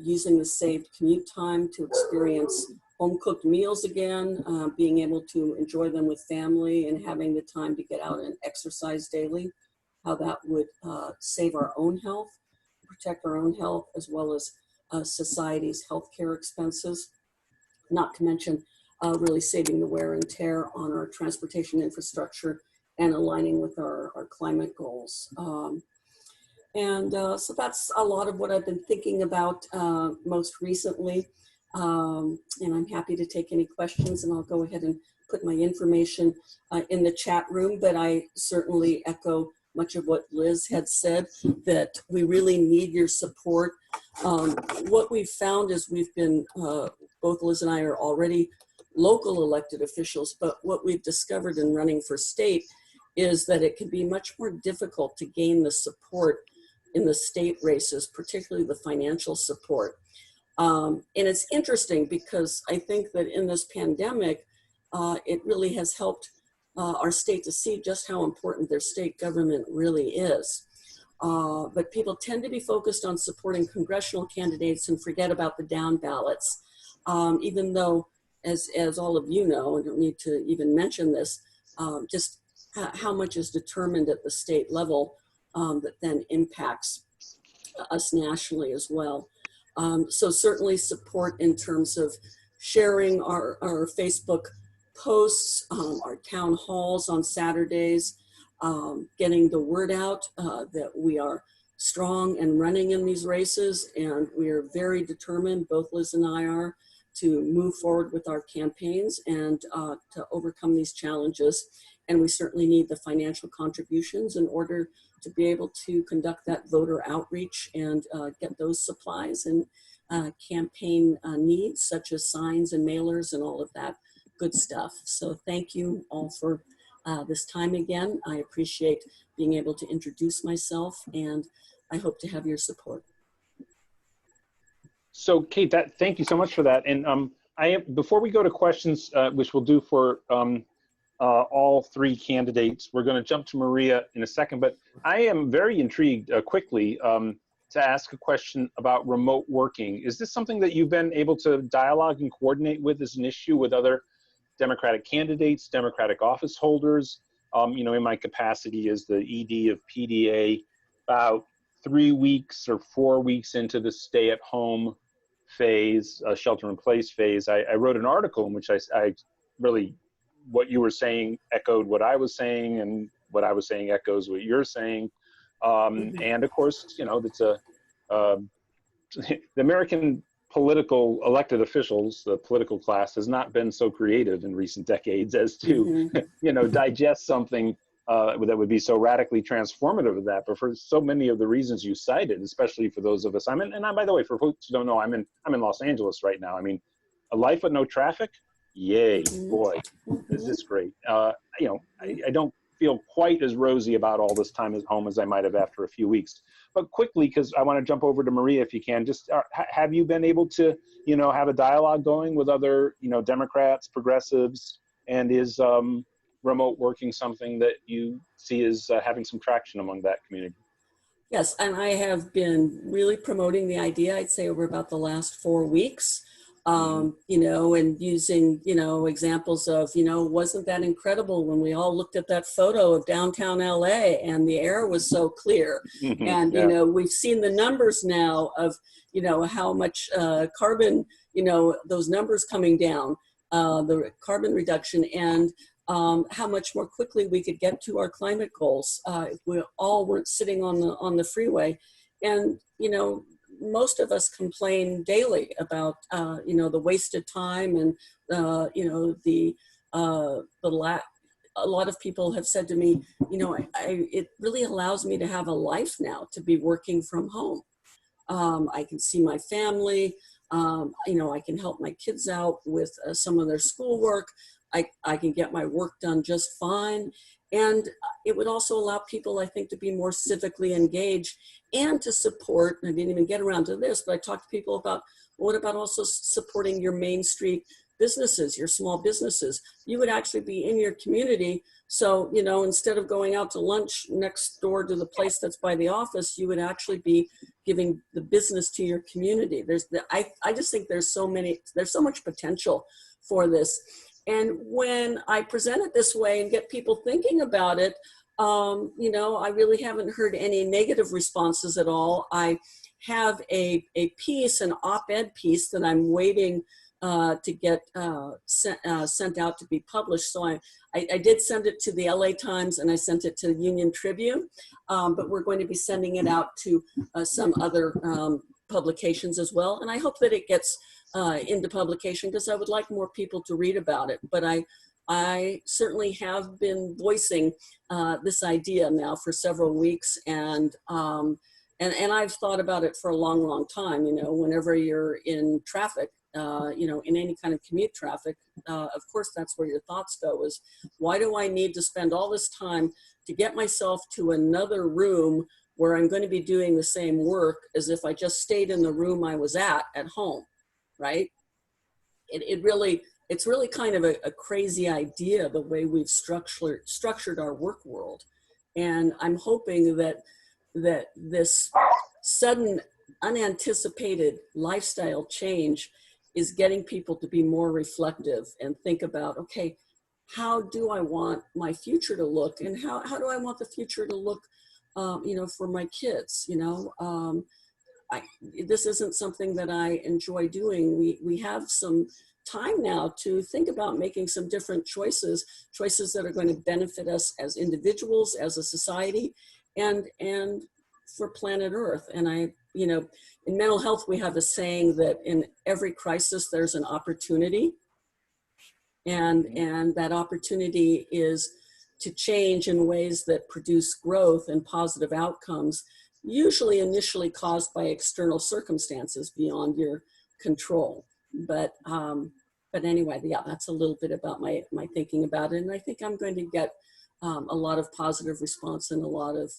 using the saved commute time to experience home cooked meals again, being able to enjoy them with family, and having the time to get out and exercise daily, how that would save our own health, protect our own health, as well as society's healthcare expenses, not to mention really saving the wear and tear on our transportation infrastructure and aligning with our climate goals. So that's a lot of what I've been thinking about most recently. And I'm happy to take any questions, and I'll go ahead and put my information in the chat room, but I certainly echo much of what Liz had said, that we really need your support. What we've found is we've been, both Liz and I are already local elected officials, but what we've discovered in running for state is that it can be much more difficult to gain the support in the state races, particularly the financial support. And it's interesting because I think that in this pandemic, it really has helped our state to see just how important their state government really is. But people tend to be focused on supporting congressional candidates and forget about the down ballots, even though, as all of you know, I don't need to even mention this, just how much is determined at the state level that then impacts us nationally as well. So certainly support in terms of sharing our Facebook posts, our town halls on Saturdays, getting the word out that we are strong and running in these races, and we are very determined, both Liz and I are, to move forward with our campaigns and to overcome these challenges. And we certainly need the financial contributions in order to be able to conduct that voter outreach and get those supplies and campaign needs such as signs and mailers and all of that good stuff. So thank you all for this time again. I appreciate being able to introduce myself, and I hope to have your support. So Kate, thank you so much for that. And before we go to questions, which we'll do for all three candidates, we're going to jump to Maria in a second, but I am very intrigued quickly to ask a question about remote working. Is this something that you've been able to dialogue and coordinate with as an issue with other Democratic candidates, Democratic office holders? You know, in my capacity as the ED of PDA, about 3 weeks or 4 weeks into the stay-at-home phase, shelter-in-place phase, I wrote an article in which I really, what you were saying echoed what I was saying, and what I was saying echoes what you're saying. And of course, you know, that's the American political elected officials, the political class, has not been so creative in recent decades as to, you know, digest something that would be so radically transformative of that. But for so many of the reasons you cited, especially for those of us, by the way, for folks who don't know, I'm in Los Angeles right now. I mean, a life with no traffic, yay, boy, is this great. You know, I don't feel quite as rosy about all this time at home as I might have after a few weeks. But quickly, because I want to jump over to Maria, if you can, just have you been able to, you know, have a dialogue going with other, you know, Democrats, progressives, and is remote working something that you see as having some traction among that community? Yes, and I have been really promoting the idea, I'd say, over about the last 4 weeks. You know, and using, you know, examples of, you know, wasn't that incredible when we all looked at that photo of downtown LA and the air was so clear? And, you know, we've seen the numbers now of, you know, how much carbon, you know, those numbers coming down, the carbon reduction, and how much more quickly we could get to our climate goals if we all weren't sitting on the freeway. And, you know, most of us complain daily about, you know, the wasted time and, you know, a lot of people have said to me, you know, it really allows me to have a life now to be working from home. I can see my family, you know, I can help my kids out with some of their schoolwork. I can get my work done just fine. And it would also allow people, I think, to be more civically engaged and to support, I didn't even get around to this, but I talked to people about, what about also supporting your Main Street businesses, your small businesses? You would actually be in your community. So, you know, instead of going out to lunch next door to the place that's by the office, you would actually be giving the business to your community. I just think there's so much potential for this. And when I present it this way and get people thinking about it, you know, I really haven't heard any negative responses at all. I have a piece, an op-ed piece that I'm waiting to get sent out to be published. So I did send it to the LA Times and I sent it to the Union Tribune, but we're going to be sending it out to some other publications as well. And I hope that it gets into publication, because I would like more people to read about it. But I certainly have been voicing this idea now for several weeks, and I've thought about it for a long, long time. You know, whenever you're in traffic, you know, in any kind of commute traffic, of course, that's where your thoughts go, is why do I need to spend all this time to get myself to another room where I'm going to be doing the same work as if I just stayed in the room I was at home? Right? It's really kind of a crazy idea, the way we've structured our work world. And I'm hoping that this sudden unanticipated lifestyle change is getting people to be more reflective and think about, okay, how do I want my future to look, and how do I want the future to look, you know, for my kids, you know? This isn't something that I enjoy doing. We have some time now to think about making some different choices that are going to benefit us as individuals, as a society, and for planet Earth. And you know, in mental health, we have a saying that in every crisis, there's an opportunity. And that opportunity is to change in ways that produce growth and positive outcomes, usually initially caused by external circumstances beyond your control. But anyway, yeah, that's a little bit about my thinking about it. And I think I'm going to get a lot of positive response and a lot of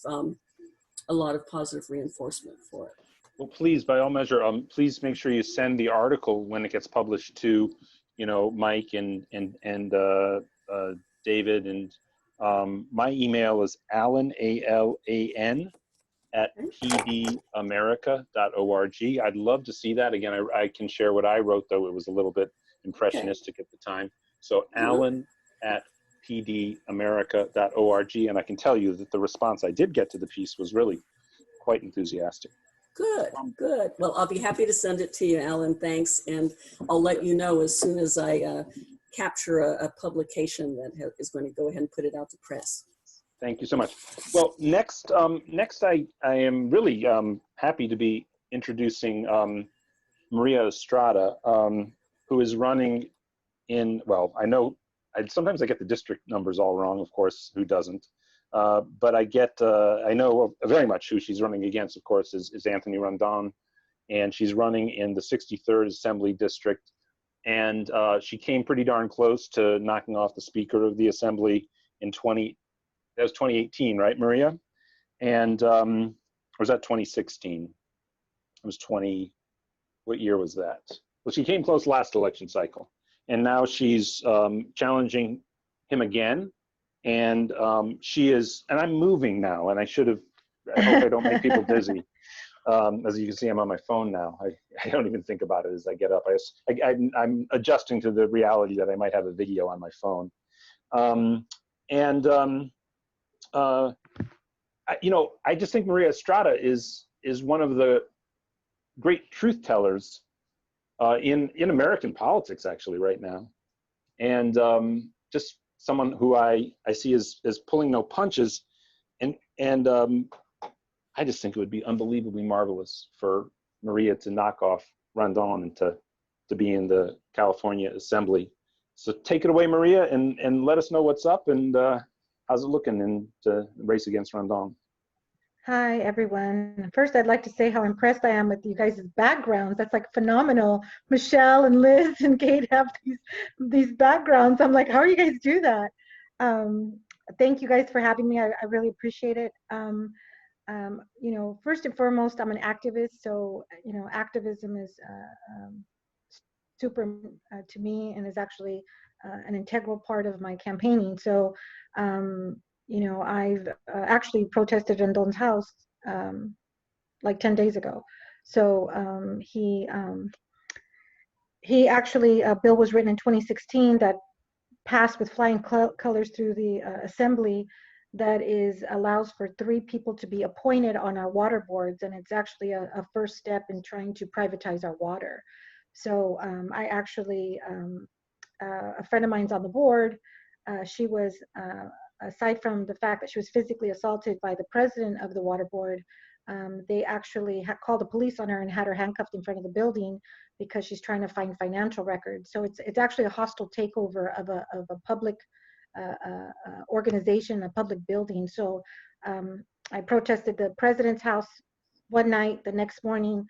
positive reinforcement for it. Well, please, by all measure, please make sure you send the article when it gets published to, you know, Mike and David. And my email is Alan, ALAN, @pdamerica.org. I'd love to see that. Again, I can share what I wrote, though it was a little bit impressionistic at the time. So Alan @pdamerica.org. And I can tell you that the response I did get to the piece was really quite enthusiastic. Good, good. Well, I'll be happy to send it to you, Alan. Thanks. And I'll let you know as soon as I capture a publication that is going to go ahead and put it out to press. Thank you so much. Well, next I am really happy to be introducing Maria Estrada, who is running in, well, sometimes I get the district numbers all wrong, of course, who doesn't? But I know very much who she's running against, of course, is Anthony Rondon, and she's running in the 63rd Assembly District. And she came pretty darn close to knocking off the Speaker of the Assembly in 2018, right, Maria? And, or was that 2016? It was what year was that? Well, she came close last election cycle. And now she's challenging him again. And she is, and I'm moving now, and I hope I don't make people dizzy. As you can see, I'm on my phone now. I don't even think about it as I get up. I'm adjusting to the reality that I might have a video on my phone. You know, I just think Maria Estrada is one of the great truth tellers in American politics, actually, right now. And just someone who I see as pulling no punches, and I just think it would be unbelievably marvelous for Maria to knock off Rondon and to be in the California Assembly. So take it away, Maria, and let us know what's up and how's it looking in the race against Rondon. Hi, everyone. First, I'd like to say how impressed I am with you guys' backgrounds. That's like phenomenal. Michelle and Liz and Kate have these backgrounds. I'm like, how do you guys do that? Thank you guys for having me. I really appreciate it. You know, first and foremost, I'm an activist. So, you know, activism is super to me and is actually an integral part of my campaigning. So, you know, I've actually protested in Don's house like 10 days ago. So he actually, a bill was written in 2016 that passed with flying colors through the assembly that allows for 3 people to be appointed on our water boards. And it's actually a first step in trying to privatize our water. So I actually, a friend of mine's on the board. She was, aside from the fact that she was physically assaulted by the president of the water board, they actually called the police on her and had her handcuffed in front of the building because she's trying to find financial records. So it's actually a hostile takeover of a public organization, a public building. So I protested the president's house one night. The next morning,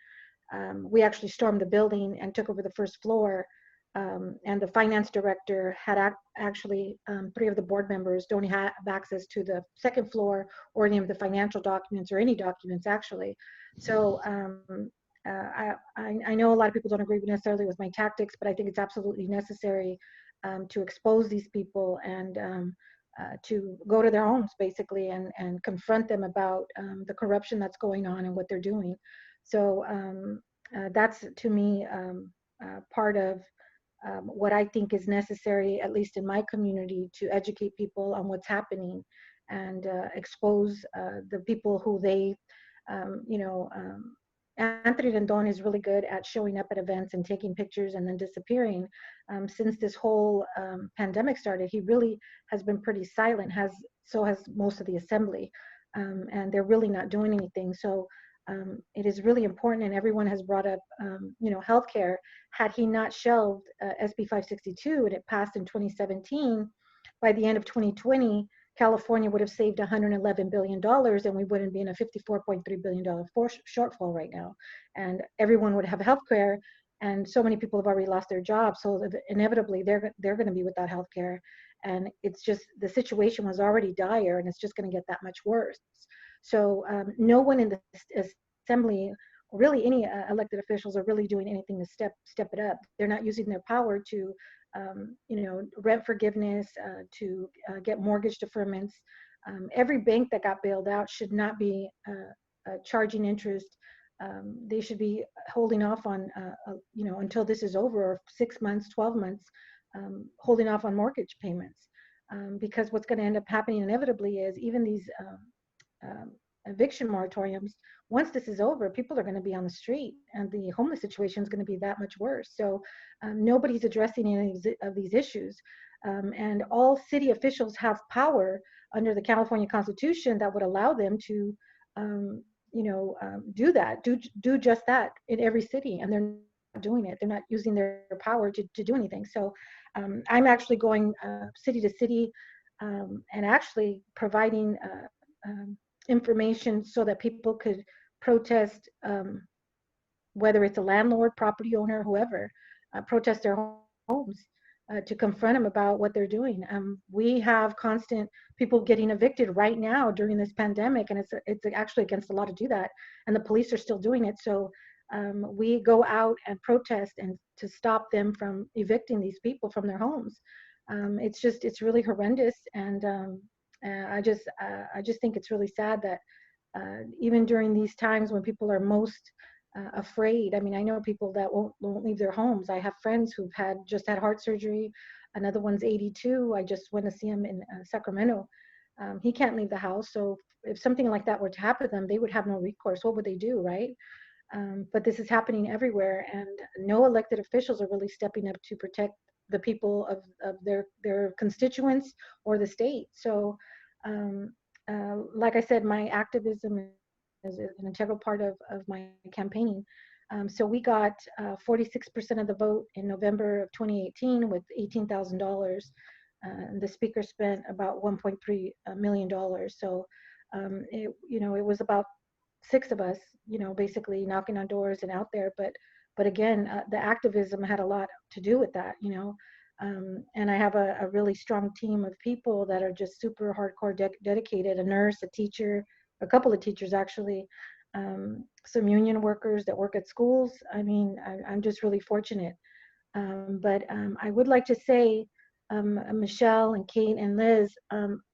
we actually stormed the building and took over the first floor. And the finance director had actually 3 of the board members don't have access to the second floor or any of the financial documents or any documents actually. So I know a lot of people don't agree necessarily with my tactics, but I think it's absolutely necessary to expose these people and to go to their homes basically and confront them about the corruption that's going on and what they're doing. So that's to me part of what I think is necessary, at least in my community, to educate people on what's happening and expose the people who they, you know, Anthony Rondon is really good at showing up at events and taking pictures and then disappearing. Since this whole pandemic started, he really has been pretty silent, so has most of the assembly. and they're really not doing anything. So it is really important, and everyone has brought up, healthcare. Had he not shelved SB 562 and it passed in 2017, by the end of 2020, California would have saved $111 billion, and we wouldn't be in a $54.3 billion shortfall right now. And everyone would have healthcare, and so many people have already lost their jobs. So inevitably, they're going to be without healthcare. And it's just, the situation was already dire, and it's just going to get that much worse. So no one in the assembly, really any elected officials, are really doing anything to step it up. They're not using their power to rent forgiveness, to get mortgage deferments. Every bank that got bailed out should not be charging interest. They should be holding off on, until this is over, or 6 months, 12 months, holding off on mortgage payments. Because what's going to end up happening inevitably is, even these eviction moratoriums, once this is over, people are going to be on the street, and the homeless situation is going to be that much worse. So nobody's addressing any of these issues. And all city officials have power under the California Constitution that would allow them to, do that, do just that in every city, and they're not doing it. They're not using their power to do anything. So I'm actually going city to city, and actually providing information so that people could protest, whether it's a landlord, property owner, whoever, protest their homes, to confront them about what they're doing. We have constant people getting evicted right now during this pandemic, and it's actually against the law to do that, and the police are still doing it. So we go out and protest, and to stop them from evicting these people from their homes. It's really horrendous, and I just think it's really sad that even during these times when people are most afraid. I mean, I know people that won't leave their homes. I have friends who've just had heart surgery. Another one's 82. I just went to see him in Sacramento. He can't leave the house. So if something like that were to happen to them, they would have no recourse. What would they do, right? But this is happening everywhere, and no elected officials are really stepping up to protect the people of their constituents or the state. So like I said, my activism is an integral part of my campaigning. So we got 46% of the vote in November of 2018 with $18,000. The speaker spent about $1.3 million. So it was about 6 of us, basically knocking on doors and out there. But again, the activism had a lot to do with that, and I have a really strong team of people that are just super hardcore dedicated, a nurse, a teacher, a couple of teachers actually, some union workers that work at schools. I mean, I'm just really fortunate. But I would like to say, Michelle and Kate and Liz,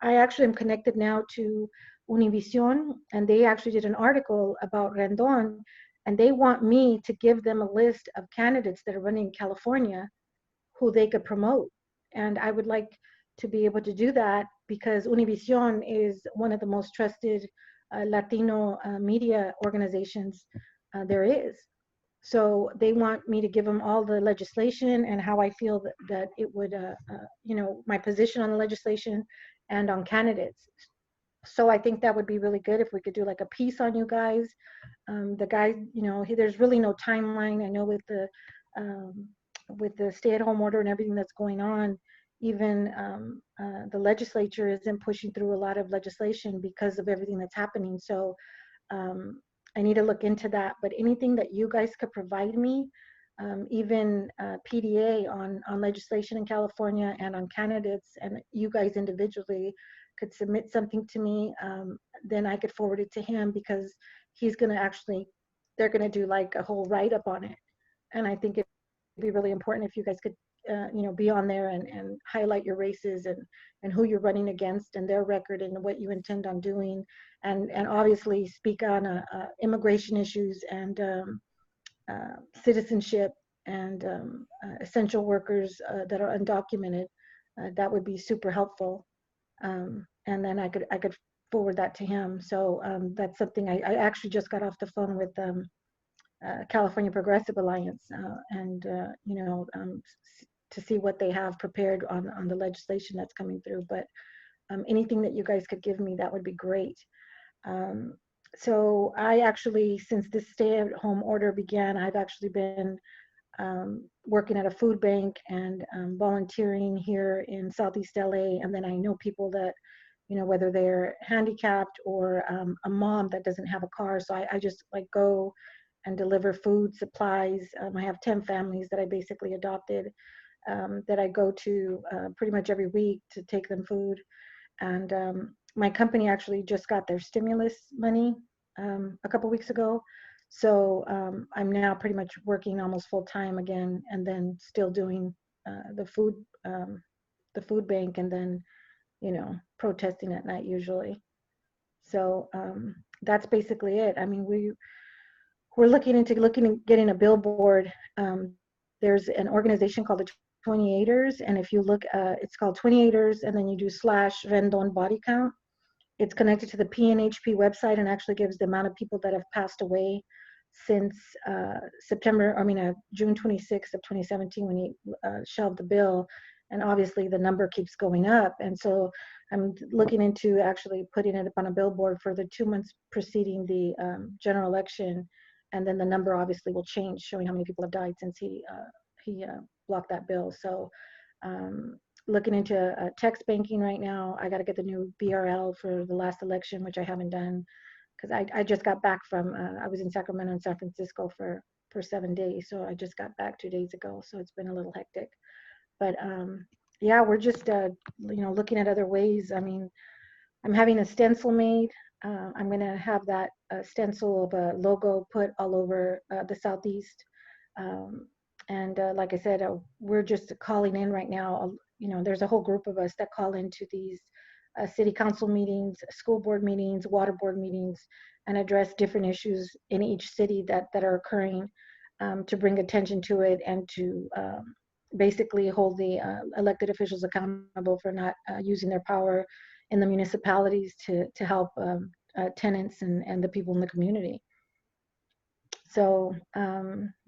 I actually am connected now to Univision, and they actually did an article about Rendon, and they want me to give them a list of candidates that are running in California who they could promote. And I would like to be able to do that because Univision is one of the most trusted Latino media organizations there is. So they want me to give them all the legislation and how I feel that it would, my position on the legislation and on candidates. So I think that would be really good if we could do like a piece on you guys. The guy, there's really no timeline. I know with the stay-at-home order and everything that's going on, even the legislature isn't pushing through a lot of legislation because of everything that's happening. So I need to look into that. But anything that you guys could provide me, even PDA on legislation in California and on candidates, and you guys individually could submit something to me, then I could forward it to him because he's going to they're going to do like a whole write-up on it. And I think it'd be really important if you guys could, be on there and highlight your races and who you're running against and their record and what you intend on doing. And obviously speak on immigration issues and citizenship and essential workers that are undocumented. That would be super helpful. And then I could forward that to him. So that's something I actually just got off the phone with California Progressive Alliance to see what they have prepared on the legislation that's coming through. But anything that you guys could give me, that would be great. So I actually, since this stay-at-home order began, I've actually been working at a food bank and volunteering here in Southeast LA. And then I know people that, you know, whether they're handicapped or a mom that doesn't have a car. So I just like go and deliver food, supplies. I have 10 families that I basically adopted that I go to pretty much every week to take them food. And my company actually just got their stimulus money a couple weeks ago. So I'm now pretty much working almost full time again, and then still doing the food bank, and then, you know, protesting at night usually. So that's basically it. I mean, we're looking into getting a billboard. There's an organization called the 28ers, and if you look, it's called 28ers, and then you do / Rendon body count. It's connected to the PNHP website and actually gives the amount of people that have passed away since June 26th of 2017 when he shelved the bill. And obviously the number keeps going up. And so I'm looking into actually putting it up on a billboard for the 2 months preceding the general election. And then the number obviously will change, showing how many people have died since he blocked that bill. So looking into text banking right now. I got to get the new BRL for the last election, which I haven't done because I just got back from, I was in Sacramento and San Francisco for 7 days. So I just got back 2 days ago. So it's been a little hectic. But yeah, we're just, looking at other ways. I mean, I'm having a stencil made. I'm going to have that stencil of a logo put all over the Southeast. And like I said, we're just calling in right now. There's a whole group of us that call into these city council meetings, school board meetings, water board meetings, and address different issues in each city that are occurring to bring attention to it and to basically hold the elected officials accountable for not using their power in the municipalities to help tenants and the people in the community. So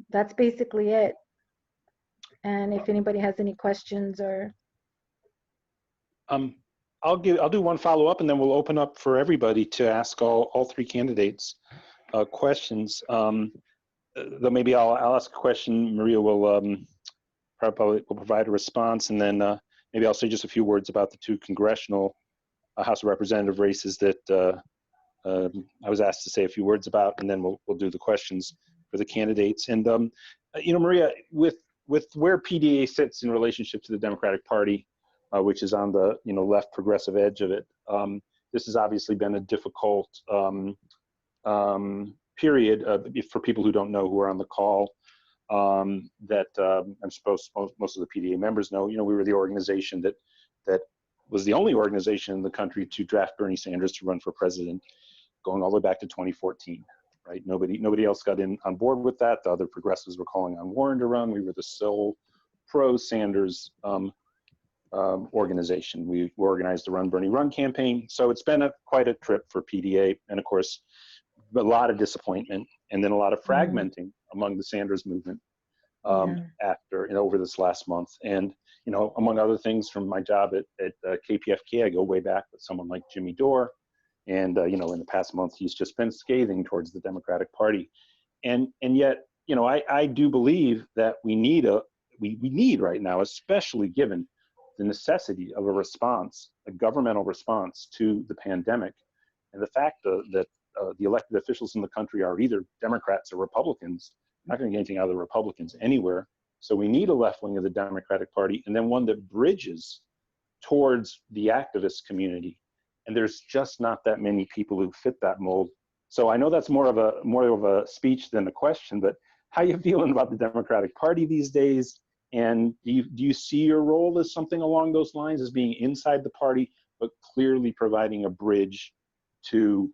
that's basically it. And if anybody has any questions or. I'll do one follow-up, and then we'll open up for everybody to ask all three candidates questions. Though maybe I'll ask a question. Maria will probably will provide a response, and then maybe I'll say just a few words about the 2 congressional House of Representative races that I was asked to say a few words about, and then we'll do the questions for the candidates. And Maria, with where PDA sits in relationship to the Democratic Party, which is on the left progressive edge of it, this has obviously been a difficult period for people who don't know, who are on the call. That I'm supposed most of the PDA members know. We were the organization that was the only organization in the country to draft Bernie Sanders to run for president, going all the way back to 2014. Right? Nobody else got on board with that. The other progressives were calling on Warren to run. We were the sole pro-Sanders organization. We organized the Run Bernie Run campaign. So it's been quite a trip for PDA, and of course, a lot of disappointment, and then a lot of fragmenting among the Sanders movement after over this last month. And among other things, from my job at KPFK, I go way back with someone like Jimmy Dore. And in the past month, he's just been scathing towards the Democratic Party, and yet I do believe that we need right now, especially given the necessity of a response, a governmental response to the pandemic, and the fact that the elected officials in the country are either Democrats or Republicans. Not going to get anything out of the Republicans anywhere. So we need a left wing of the Democratic Party, and then one that bridges towards the activist community. And there's just not that many people who fit that mold. So I know that's more of a speech than a question, but how are you feeling about the Democratic Party these days? And do you see your role as something along those lines, as being inside the party, but clearly providing a bridge to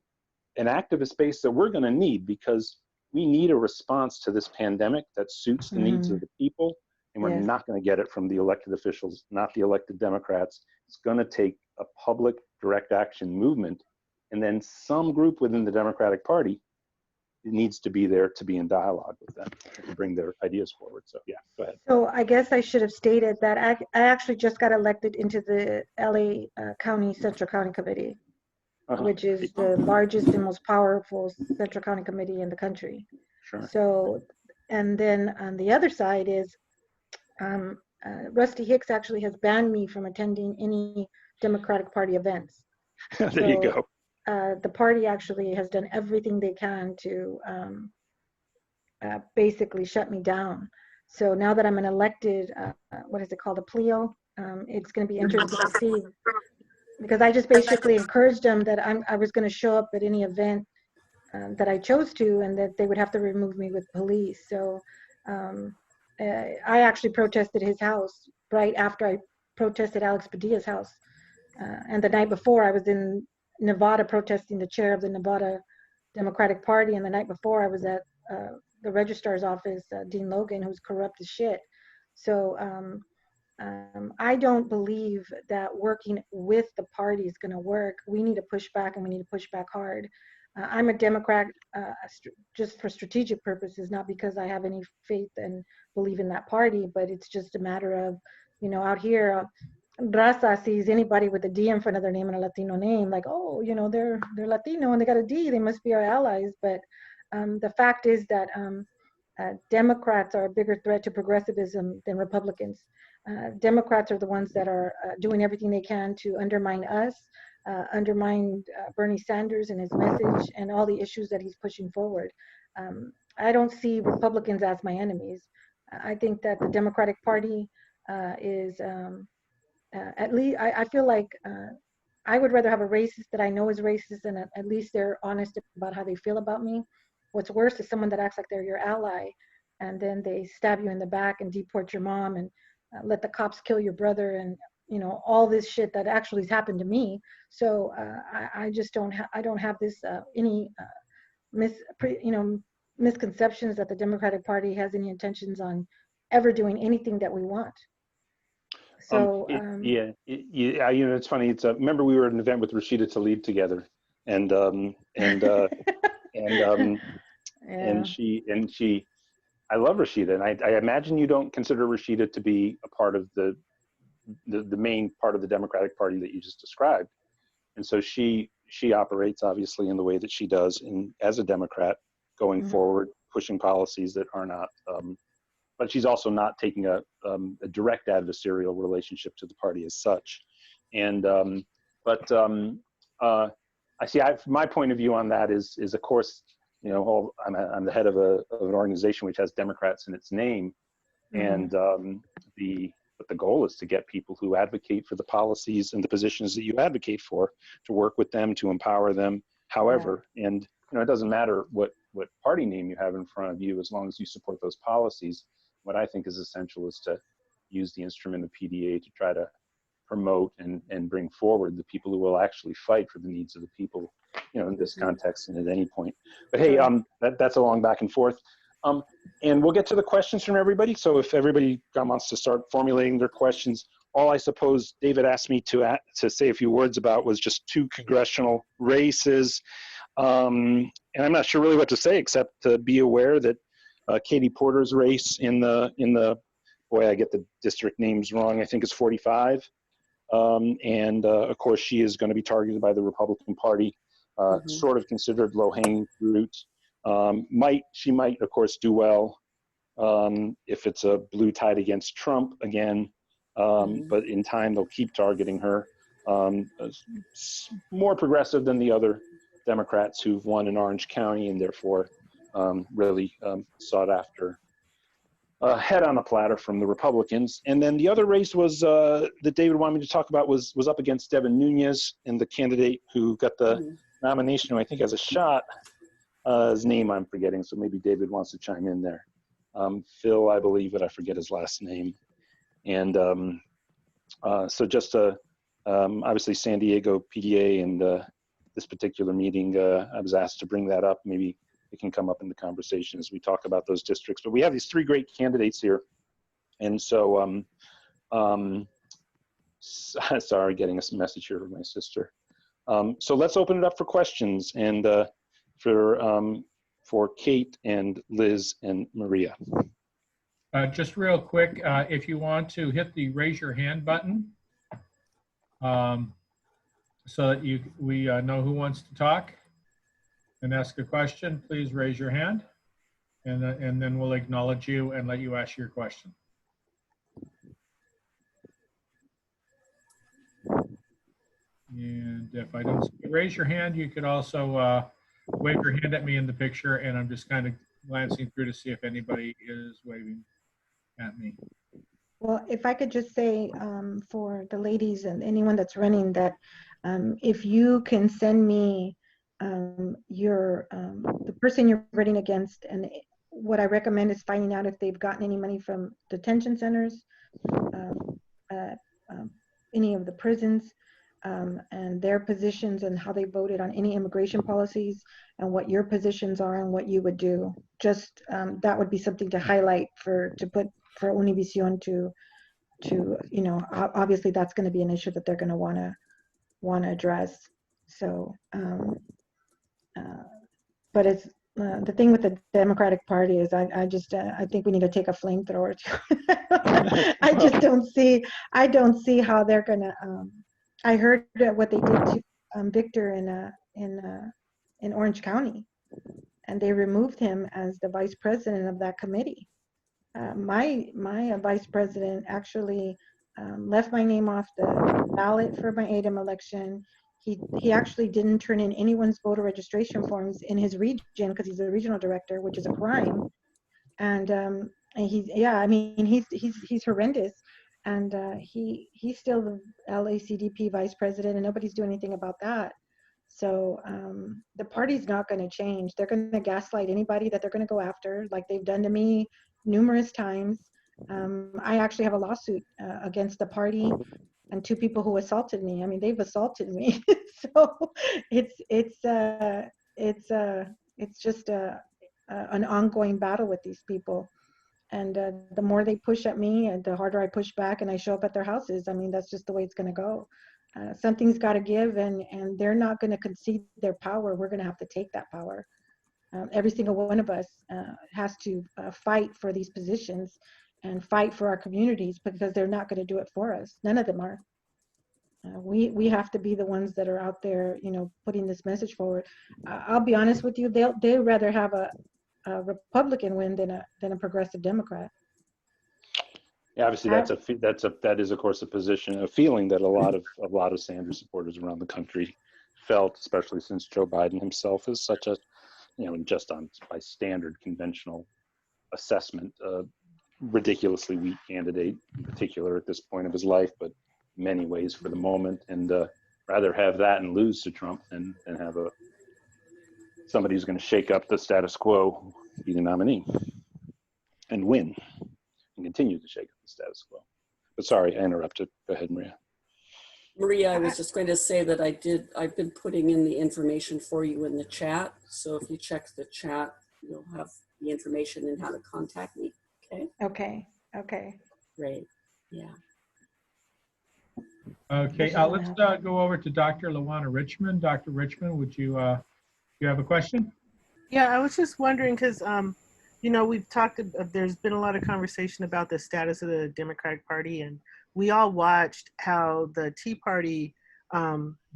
an activist base that we're going to need, because we need a response to this pandemic that suits the needs of the people, and we're not going to get it from the elected officials, not the elected Democrats. It's going to take a public direct action movement, and then some group within the Democratic Party needs to be there to be in dialogue with them, to bring their ideas forward. So yeah, go ahead. So I guess I should have stated that I actually just got elected into the LA County Central County Committee. which is the largest and most powerful Central County Committee in the country. Sure. So, and then on the other side is Rusty Hicks actually has banned me from attending any Democratic Party events. There you go. The party actually has done everything they can to basically shut me down. So now that I'm an elected, what is it called, a pleo, it's going to be interesting to see, because I just basically encouraged them that I was going to show up at any event that I chose to, and that they would have to remove me with police. So I actually protested his house right after I protested Alex Padilla's house. And the night before, I was in Nevada protesting the chair of the Nevada Democratic Party. And the night before, I was at the registrar's office, Dean Logan, who's corrupt as shit. So I don't believe that working with the party is going to work. We need to push back, and we need to push back hard. I'm a Democrat just for strategic purposes, not because I have any faith and believe in that party, but it's just a matter of, you know, out here, Raza sees anybody with a D in front of their name and a Latino name, like, oh, you know, they're Latino and they got a D, they must be our allies. But the fact is that Democrats are a bigger threat to progressivism than Republicans. Democrats are the ones that are doing everything they can to undermine us, undermine Bernie Sanders and his message and all the issues that he's pushing forward. I don't see Republicans as my enemies. I think that the Democratic Party is, at least, I feel like I would rather have a racist that I know is racist, and at least they're honest about how they feel about me. What's worse is someone that acts like they're your ally, and then they stab you in the back and deport your mom and let the cops kill your brother, and you know, all this shit that actually has happened to me. So I just don't have this any misconceptions that the Democratic Party has any intentions on ever doing anything that we want. So yeah, you know, it's funny. It's remember we were at an event with Rashida Tlaib together, and she I love Rashida, and I imagine you don't consider Rashida to be a part of the main part of the Democratic Party that you just described. And so she operates obviously in the way that she does as a Democrat going forward, pushing policies that are not, but she's also not taking a direct adversarial relationship to the party as such. And, I see, my point of view on that is of course, you know, I'm the head of an organization which has Democrats in its name. And but the goal is to get people who advocate for the policies and the positions that you advocate for, to work with them, to empower them, however. And, you know, it doesn't matter what party name you have in front of you, as long as you support those policies. What I think is essential is to use the instrument of PDA to try to promote and bring forward the people who will actually fight for the needs of the people, you know, in this context and at any point. But hey, that's a long back and forth. And we'll get to the questions from everybody. So if everybody wants to start formulating their questions, all I suppose David asked me to say a few words about was just 2 congressional races. And I'm not sure really what to say, except to be aware that Katie Porter's race in the boy, I get the district names wrong, I think it's 45. And of course, she is going to be targeted by the Republican Party, sort of considered low-hanging fruit. She might, of course, do well if it's a blue tide against Trump again, but in time they'll keep targeting her. More progressive than the other Democrats who've won in Orange County, and therefore really sought after head on a platter from the Republicans. And then the other race was that David wanted me to talk about was up against Devin Nunes, and the candidate who got the nomination, who I think has a shot. His name I'm forgetting, so maybe David wants to chime in there. Phil, I believe, but I forget his last name. And so just obviously San Diego PDA and this particular meeting, I was asked to bring that up. Maybe it can come up in the conversation as we talk about those districts. But we have these 3 great candidates here. And so, sorry, getting a message here from my sister. So let's open it up for questions, and for Kate and Liz and Maria. Just real quick, if you want to hit the raise your hand button, so that we know who wants to talk and ask a question, please raise your hand, and then we'll acknowledge you and let you ask your question. And if I don't see you raise your hand, you could also wave your hand at me in the picture, and I'm just kind of glancing through to see if anybody is waving at me. Well, if I could just say for the ladies and anyone that's running that if you can send me the person you're running against, and what I recommend is finding out if they've gotten any money from detention centers, any of the prisons, and their positions and how they voted on any immigration policies, and what your positions are and what you would do. Just that would be something to highlight to put for Univision to you know, obviously that's going to be an issue that they're going to want to address. So but it's the thing with the Democratic Party is I think we need to take a flamethrower. I don't see how they're going to I heard what they did to Victor in Orange County, and they removed him as the vice president of that committee. My vice president actually left my name off the ballot for my ADEM election. He actually didn't turn in anyone's voter registration forms in his region because he's a regional director, which is a crime. And he's horrendous. And he's still the LACDP vice president, and nobody's doing anything about that. So the party's not going to change. They're going to gaslight anybody that they're going to go after, like they've done to me numerous times. I actually have a lawsuit against the party and 2 people who assaulted me. I mean, they've assaulted me. So it's just an ongoing battle with these people. And the more they push at me, and the harder I push back, and I show up at their houses. I mean, that's just the way it's going to go. Something's got to give, and they're not going to concede their power. We're going to have to take that power. Every single one of us has to fight for these positions and fight for our communities, because they're not going to do it for us. None of them are. We have to be the ones that are out there, you know, putting this message forward. I'll be honest with you, they'd rather have a Republican win than a progressive Democrat. Yeah, obviously that is of course a feeling that a lot of Sanders supporters around the country felt, especially since Joe Biden himself is such a, you know, just by standard conventional assessment, ridiculously weak candidate, in particular at this point of his life, but many ways for the moment, and rather have that and lose to Trump than have somebody who's going to shake up the status quo be the nominee and win and continue to shake up the status quo. But sorry, I interrupted. Go ahead, Maria. Maria, I was just going to say that I've been putting in the information for you in the chat. So if you check the chat, you'll have the information and how to contact me. Okay. Okay. Great. Yeah. Okay, let's go over to Dr. Lawana Richmond. Dr. Richmond, would you have a question? Yeah, I was just wondering because, you know, we've talked, there's been a lot of conversation about the status of the Democratic Party, and we all watched how the Tea Party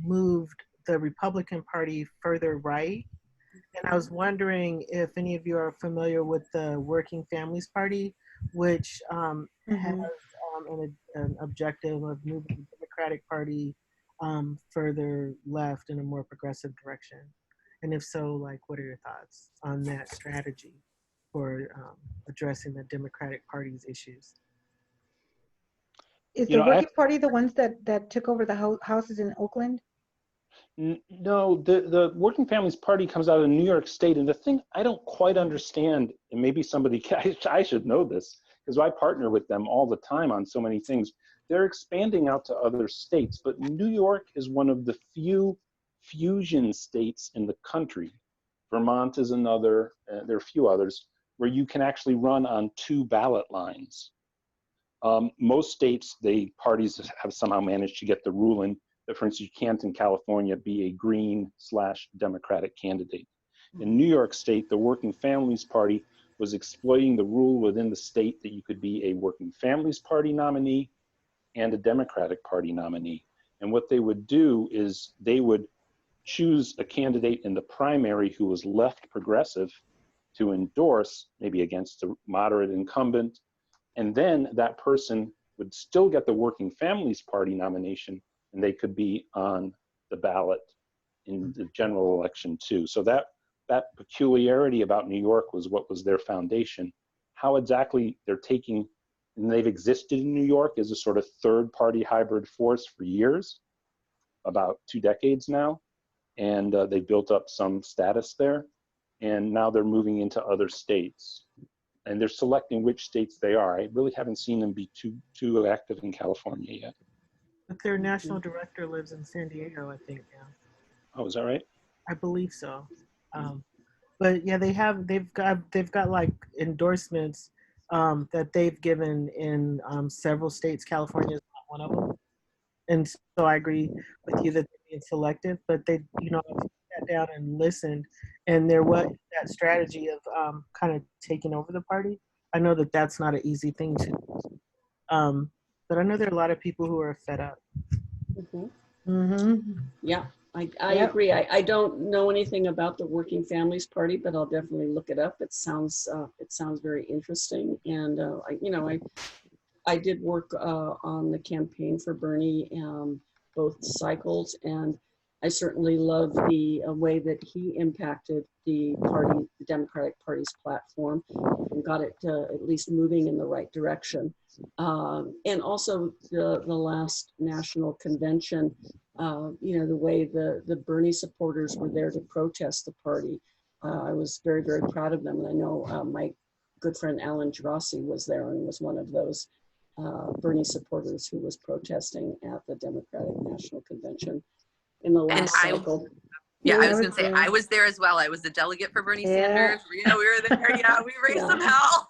moved the Republican Party further right. And I was wondering if any of you are familiar with the Working Families Party, which has an objective of moving the Democratic Party further left in a more progressive direction. And if so, like, what are your thoughts on that strategy for addressing the Democratic Party's issues? Is the Working Party the ones that took over the houses in Oakland? No, the Working Families Party comes out of New York State, and the thing I don't quite understand, and maybe somebody I should know this, because I partner with them all the time on so many things. They're expanding out to other states, but New York is one of the few fusion states in the country. Vermont is another, there are a few others, where you can actually run on 2 ballot lines. Most states, parties have somehow managed to get the rule in that, for instance, you can't in California be a Green/Democratic candidate. In New York State, the Working Families Party was exploiting the rule within the state that you could be a Working Families Party nominee and a Democratic Party nominee. And what they would do is they would choose a candidate in the primary who was left progressive to endorse, maybe against a moderate incumbent. And then that person would still get the Working Families Party nomination, and they could be on the ballot in the general election too. So that peculiarity about New York was what was their foundation. How exactly they're taking, and they've existed in New York as a sort of third party hybrid force for years, about 2 decades now. And they built up some status there. And now they're moving into other states. And they're selecting which states they are. I really haven't seen them be too active in California yet. But their national director lives in San Diego, I think now. Oh, is that right? I believe so. But yeah, they've got like endorsements that they've given in several states. California is not one of them. And so I agree with you that they're being selective, but they, you know, sat down and listened, and there was that strategy of kind of taking over the party. I know that that's not an easy thing to do. But I know there are a lot of people who are fed up. Yeah, I agree. I don't know anything about the Working Families Party, but I'll definitely look it up. It sounds very interesting. And I did work on the campaign for Bernie, both cycles, and I certainly love the way that he impacted the party, the Democratic Party's platform, and got it at least moving in the right direction. And also the last national convention, the way the Bernie supporters were there to protest the party. I was very, very proud of them. And I know my good friend Alan Gerasi was there and was one of those Bernie supporters who was protesting at the Democratic National Convention in the last cycle. I was going to say, I was there as well. I was the delegate for Bernie Sanders. We were there. Yeah, we raised some hell.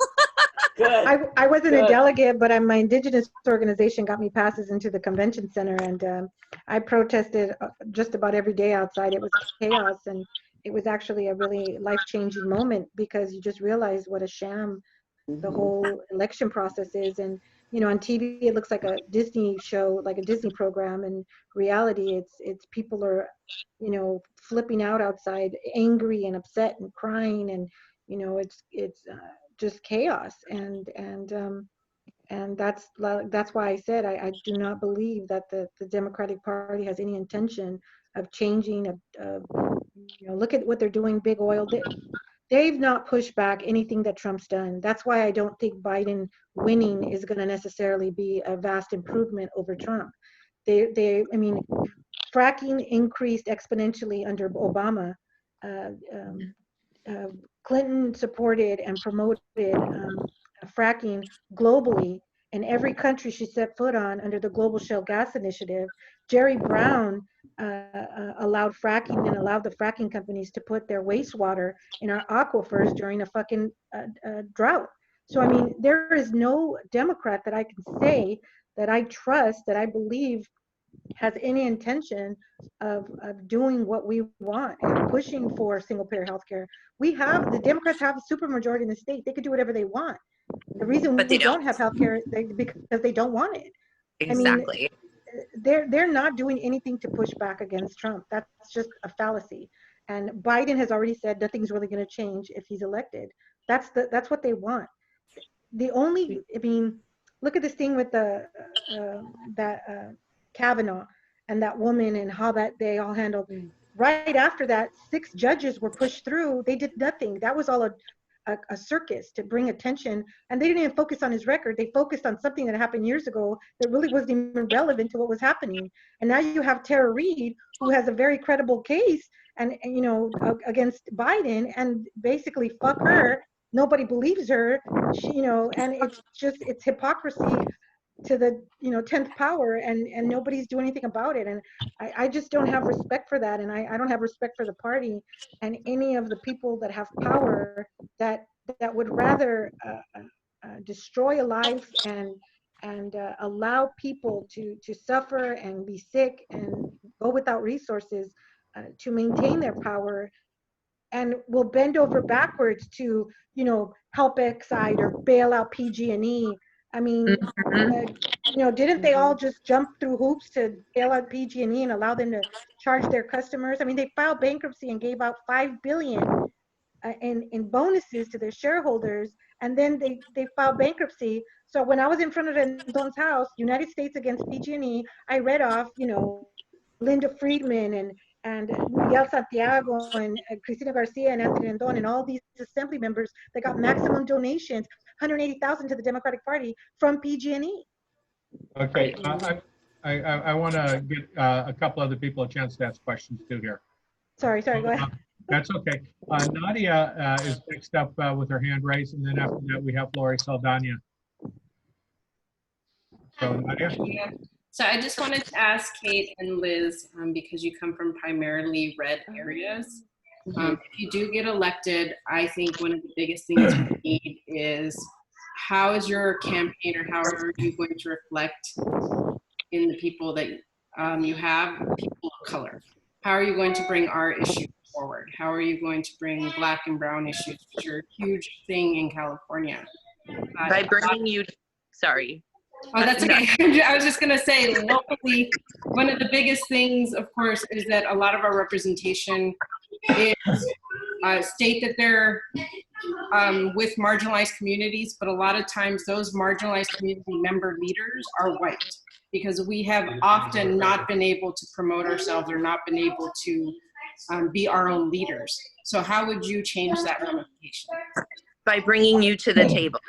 Good. I wasn't a delegate, but my indigenous organization got me passes into the convention center, and I protested just about every day outside. It was chaos, and it was actually a really life-changing moment, because you just realize what a sham the whole election process is. And on TV it looks like a Disney show, like a Disney program, and reality it's people are flipping out outside, angry and upset and crying, and it's just chaos. And that's why I said I do not believe that the Democratic Party has any intention of changing. Look at what they're doing. Big oil, they've not pushed back anything that Trump's done. That's why I don't think Biden winning is going to necessarily be a vast improvement over Trump. Fracking increased exponentially under Obama. Clinton supported and promoted fracking globally in every country she set foot on under the Global Shale Gas Initiative. Jerry Brown allowed fracking and allowed the fracking companies to put their wastewater in our aquifers during a fucking drought. So, there is no Democrat that I can say that I trust, that I believe has any intention of doing what we want and pushing for single payer healthcare. The Democrats have a supermajority in the state. They could do whatever they want. The reason we don't have healthcare is because they don't want it. Exactly. They're not doing anything to push back against Trump. That's just a fallacy. And Biden has already said nothing's really going to change if he's elected. That's what they want. Look at this thing with Kavanaugh and that woman, and how that they all handled. Right after that, 6 judges were pushed through. They did nothing. That was all a circus to bring attention, and they didn't even focus on his record. They focused on something that happened years ago that really wasn't even relevant to what was happening. And now you have Tara Reid, who has a very credible case and against Biden, and basically fuck her. Nobody believes her. And it's hypocrisy to the 10th power, and nobody's doing anything about it. And I just don't have respect for that, and I don't have respect for the party and any of the people that have power that would rather destroy a life and allow people to suffer and be sick and go without resources to maintain their power, and will bend over backwards to help Exide or bail out PG&E. You know, didn't they all just jump through hoops to bail out PG&E and allow them to charge their customers? I mean, they filed bankruptcy and gave out $5 billion in bonuses to their shareholders, and then they filed bankruptcy. So when I was in front of Rendon's house, United States against PG&E, I read off, you know, Linda Friedman and Miguel Santiago and Cristina Garcia and Anthony Rendon and all these assembly members that got maximum donations, 180,000 to the Democratic Party from PG&E. Okay, I want to get a couple other people a chance to ask questions too here. Sorry, go ahead. That's okay. Nadia is next up with her hand raised, and then after that we have Lori Saldana. So Nadia. Yeah. So I just wanted to ask Kate and Liz, because you come from primarily red areas. If you do get elected, I think one of the biggest things we need is how is your campaign, or how are you going to reflect in the people that you have, people of color? How are you going to bring our issues forward? How are you going to bring Black and brown issues, which are a huge thing in California? By bringing you, sorry. Oh, that's okay. I was just going to say, locally, one of the biggest things, of course, is that a lot of our representation is state that they're with marginalized communities, but a lot of times those marginalized community member leaders are white, because we have often not been able to promote ourselves or not been able to be our own leaders. So how would you change that ramification? By bringing you to the table.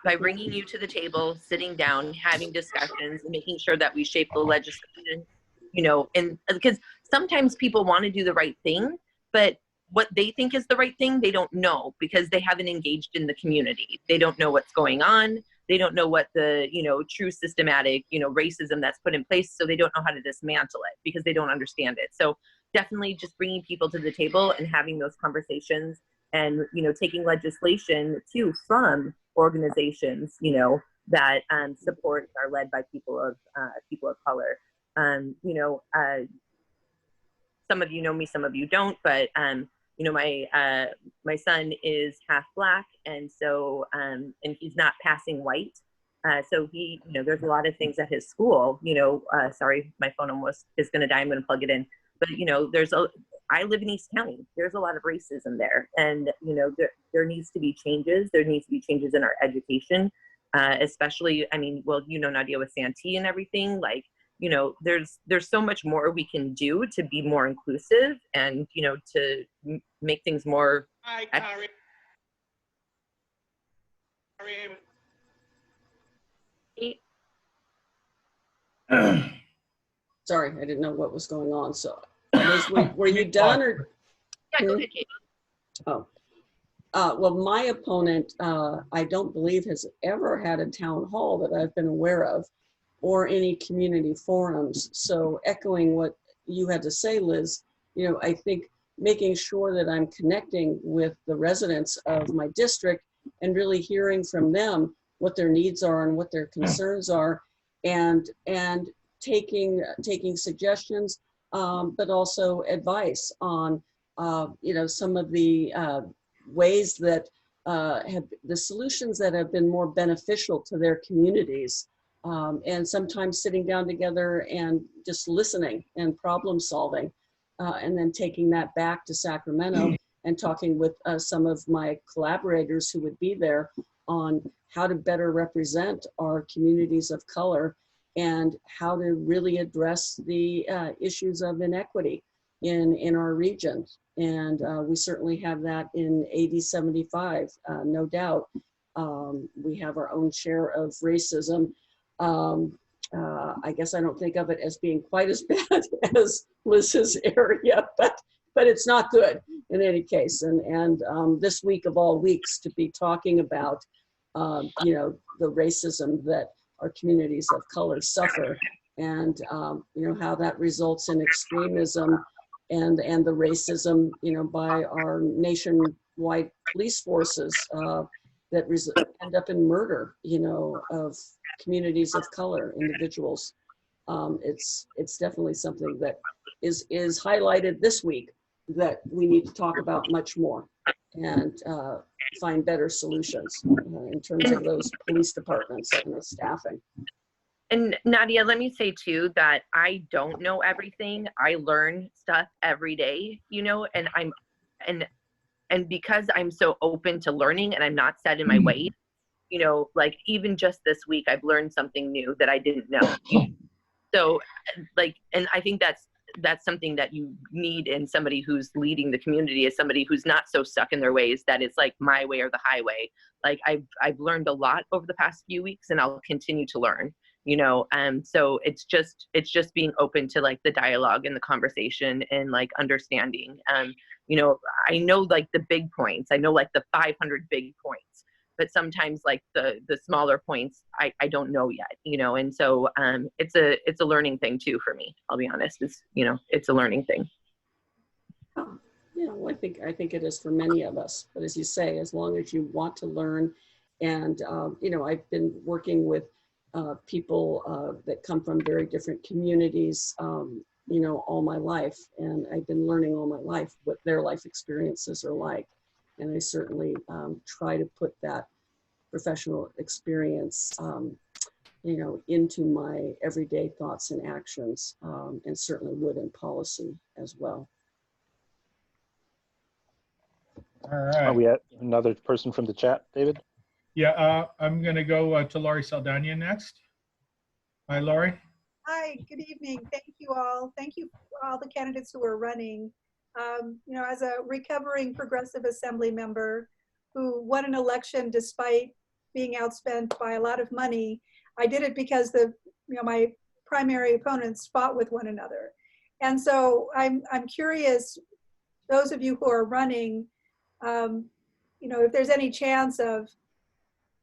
By bringing you to the table, sitting down, having discussions, and making sure that we shape the legislation, you know, and because sometimes people want to do the right thing, but what they think is the right thing, they don't know, because they haven't engaged in the community. They don't know what's going on. They don't know what the, you know, true systematic, you know, racism that's put in place. So they don't know how to dismantle it because they don't understand it. So definitely just bringing people to the table and having those conversations, and, you know, taking legislation too from organizations, you know, that support are led by people of color. You know, some of you know me, some of you don't, but you know, my son is half Black, and so and he's not passing white. So he, you know, there's a lot of things at his school, you know, sorry, my phone almost is going to die. I'm going to plug it in. But, you know, I live in East County. There's a lot of racism there. And, you know, there needs to be changes. There needs to be changes in our education, especially, I mean, well, you know, Nadia, with Santee and everything, like, you know, there's so much more we can do to be more inclusive and, you know, to make things more. Hi, Sorry, I didn't know what was going on. So, Liz, were you done or? Yeah, go ahead, Kate. Oh, well, my opponent, I don't believe has ever had a town hall that I've been aware of, or any community forums. So, echoing what you had to say, Liz, you know, I think making sure that I'm connecting with the residents of my district and really hearing from them what their needs are and what their concerns are, and taking suggestions, but also advice on, you know, some of the ways that have the solutions that have been more beneficial to their communities, and sometimes sitting down together and just listening and problem solving, and then taking that back to Sacramento and talking with some of my collaborators who would be there on how to better represent our communities of color and how to really address the issues of inequity in our region. And we certainly have that in AD 75, no doubt. We have our own share of racism. I guess I don't think of it as being quite as bad as Liz's area, but it's not good in any case. And this week of all weeks, to be talking about, you know, the racism that our communities of color suffer, and you know, how that results in extremism and the racism, you know, by our nationwide police forces that end up in murder, you know, of communities of color, individuals. It's definitely something that is highlighted this week that we need to talk about much more and find better solutions in terms of those police departments and the staffing. And Nadia, let me say too that I don't know everything. I learn stuff every day, you know, and because I'm so open to learning and I'm not set in my ways, you know, like even just this week, I've learned something new that I didn't know. So like, and I think that's something that you need in somebody who's leading the community, is somebody who's not so stuck in their ways that it's like my way or the highway. Like I've learned a lot over the past few weeks and I'll continue to learn, you know. So it's just being open to like the dialogue and the conversation and like understanding. You know, I know like the big points, I know like the 500 big points, but sometimes like the smaller points I don't know yet, you know. And so it's a learning thing too for me, I'll be honest. It's, you know, it's a learning thing. Yeah, well, I think it is for many of us. But as you say, as long as you want to learn, and you know, I've been working with people that come from very different communities, you know, all my life, and I've been learning all my life what their life experiences are like, and I certainly try to put that professional experience, you know, into my everyday thoughts and actions, and certainly would in policy as well. All right. Are we at another person from the chat, David? Yeah, I'm going to go to Laurie Saldana next. Hi, Laurie. Hi, good evening. Thank you all. Thank you for all the candidates who are running. You know, as a recovering progressive assembly member who won an election despite being outspent by a lot of money, I did it because my primary opponents fought with one another. And so I'm curious, those of you who are running, you know, if there's any chance of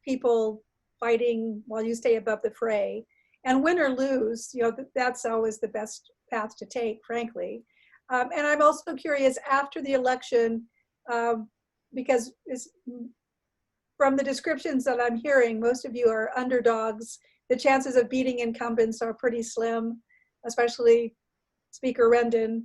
people fighting while you stay above the fray, and win or lose, you know, that's always the best path to take, frankly. And I'm also curious after the election, because from the descriptions that I'm hearing, most of you are underdogs. The chances of beating incumbents are pretty slim, especially Speaker Rendon.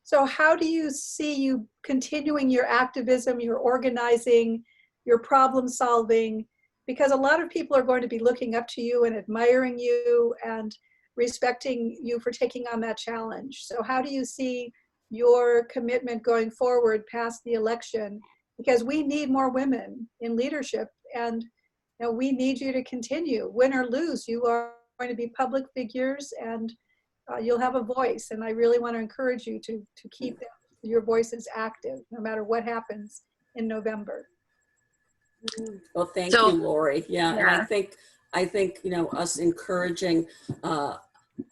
So how do you see you continuing your activism, your organizing, your problem solving? Because a lot of people are going to be looking up to you and admiring you and respecting you for taking on that challenge. So how do you see your commitment going forward past the election? Because we need more women in leadership, and you know, we need you to continue. Win or lose, you are going to be public figures, and you'll have a voice. And I really want to encourage you to keep your voices active, no matter what happens in November. Well, thank you, Lori. Yeah, and I think you know, us encouraging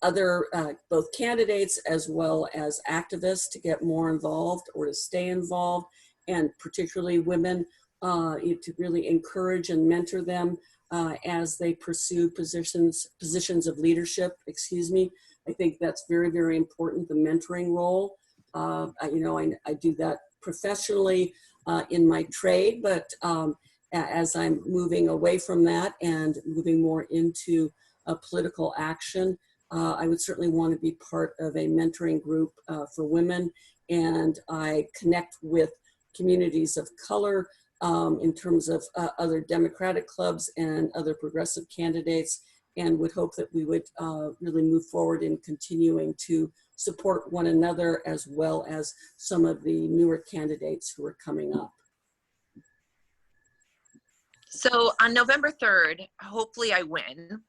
other both candidates as well as activists to get more involved or to stay involved, and particularly women, to really encourage and mentor them as they pursue positions of leadership. Excuse me. I think that's very, very important. The mentoring role. You know, I do that professionally in my trade, but as I'm moving away from that and moving more into political action, I would certainly want to be part of a mentoring group for women. And I connect with communities of color in terms of other Democratic clubs and other progressive candidates, and would hope that we would really move forward in continuing to support one another as well as some of the newer candidates who are coming up. So on November 3rd, hopefully I win.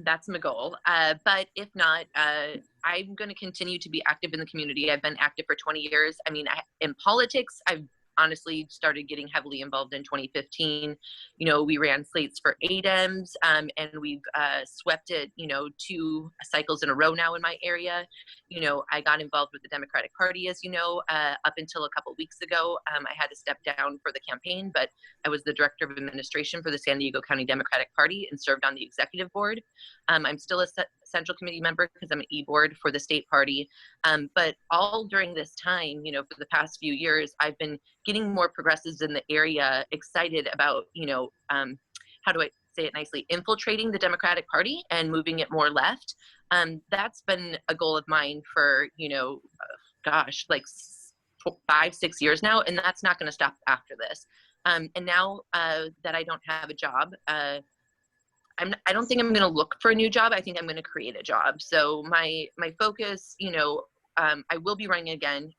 That's my goal. But if not, I'm going to continue to be active in the community. I've been active for 20 years. I mean, in politics, I've honestly started getting heavily involved in 2015. You know, we ran slates for ADEMs, and we've swept it, you know, 2 cycles in a row now in my area. You know, I got involved with the Democratic Party, as you know, up until a couple weeks ago. I had to step down for the campaign, but I was the director of administration for the San Diego County Democratic Party and served on the executive board. I'm still a central committee member because I'm an e-board for the state party. But all during this time, you know, for the past few years, I've been getting more progressives in the area excited about, you know, how do I say it nicely, infiltrating the Democratic Party and moving it more left. That's been a goal of mine for, you know, gosh, like 5-6 years now, and that's not going to stop after this. And now that I don't have a job, I don't think I'm going to look for a new job. I think I'm going to create a job. So my focus, you know, I will be running again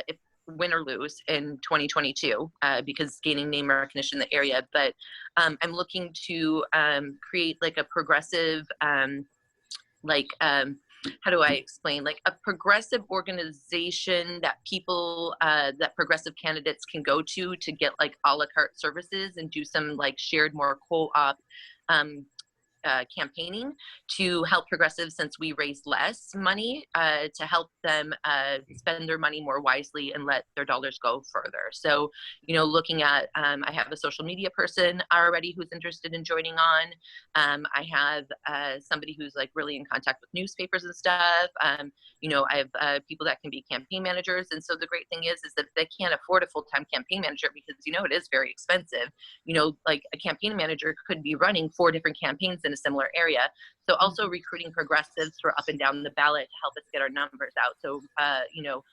if win or lose in 2022 because gaining name recognition in the area. But I'm looking to create like a progressive, how do I explain, like a progressive organization that people, that progressive candidates can go to get like a la carte services and do some like shared more co-op campaigning to help progressives, since we raise less money, to help them spend their money more wisely and let their dollars go further. So, you know, looking at, I have a social media person already who's interested in joining on. I have somebody who's like really in contact with newspapers and stuff. You know, I have people that can be campaign managers. And so the great thing is that they can't afford a full-time campaign manager because, you know, it is very expensive. You know, like a campaign manager could be running 4 different campaigns in a similar area. So also recruiting progressives for up and down the ballot to help us get our numbers out. So, you know,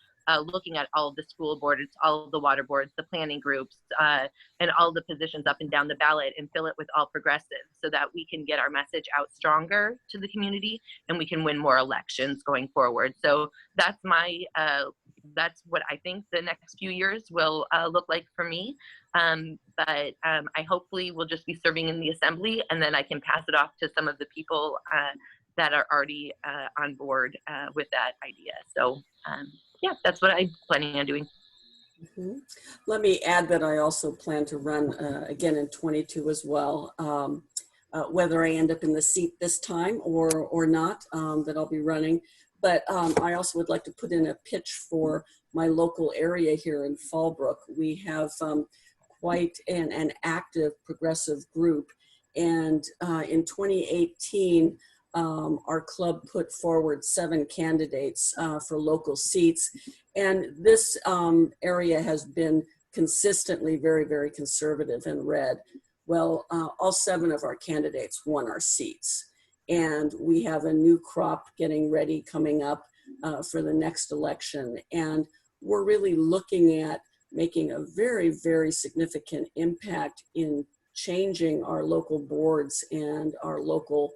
looking at all of the school boards, all of the water boards, the planning groups, and all the positions up and down the ballot, and fill it with all progressives so that we can get our message out stronger to the community and we can win more elections going forward. So that's my, that's what I think the next few years will look like for me. But I hopefully will just be serving in the assembly, and then I can pass it off to some of the people that are already on board with that idea. So yeah, that's what I'm planning on doing. Mm-hmm. Let me add that I also plan to run again in 22 as well. Whether I end up in the seat this time or not, that I'll be running. But I also would like to put in a pitch for my local area here in Fallbrook. We have quite an active progressive group. And in 2018, our club put forward 7 candidates for local seats. And this area has been consistently very, very conservative and red. Well, all 7 of our candidates won our seats. And we have a new crop getting ready coming up for the next election. And we're really looking at making a very, very significant impact in changing our local boards and our local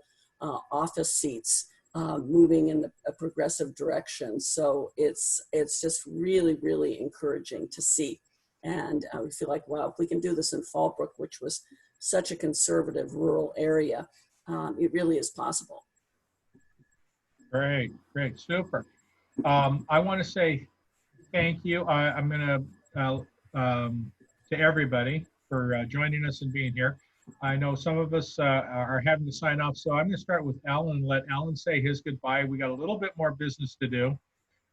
office seats, moving in a progressive direction. So it's just really, really encouraging to see. And we feel like, wow, if we can do this in Fallbrook, which was such a conservative rural area, it really is possible. Great, great, super. I want to say thank you. I'm going to everybody for joining us and being here. I know some of us are having to sign off, so I'm going to start with Alan and let Alan say his goodbye. We got a little bit more business to do,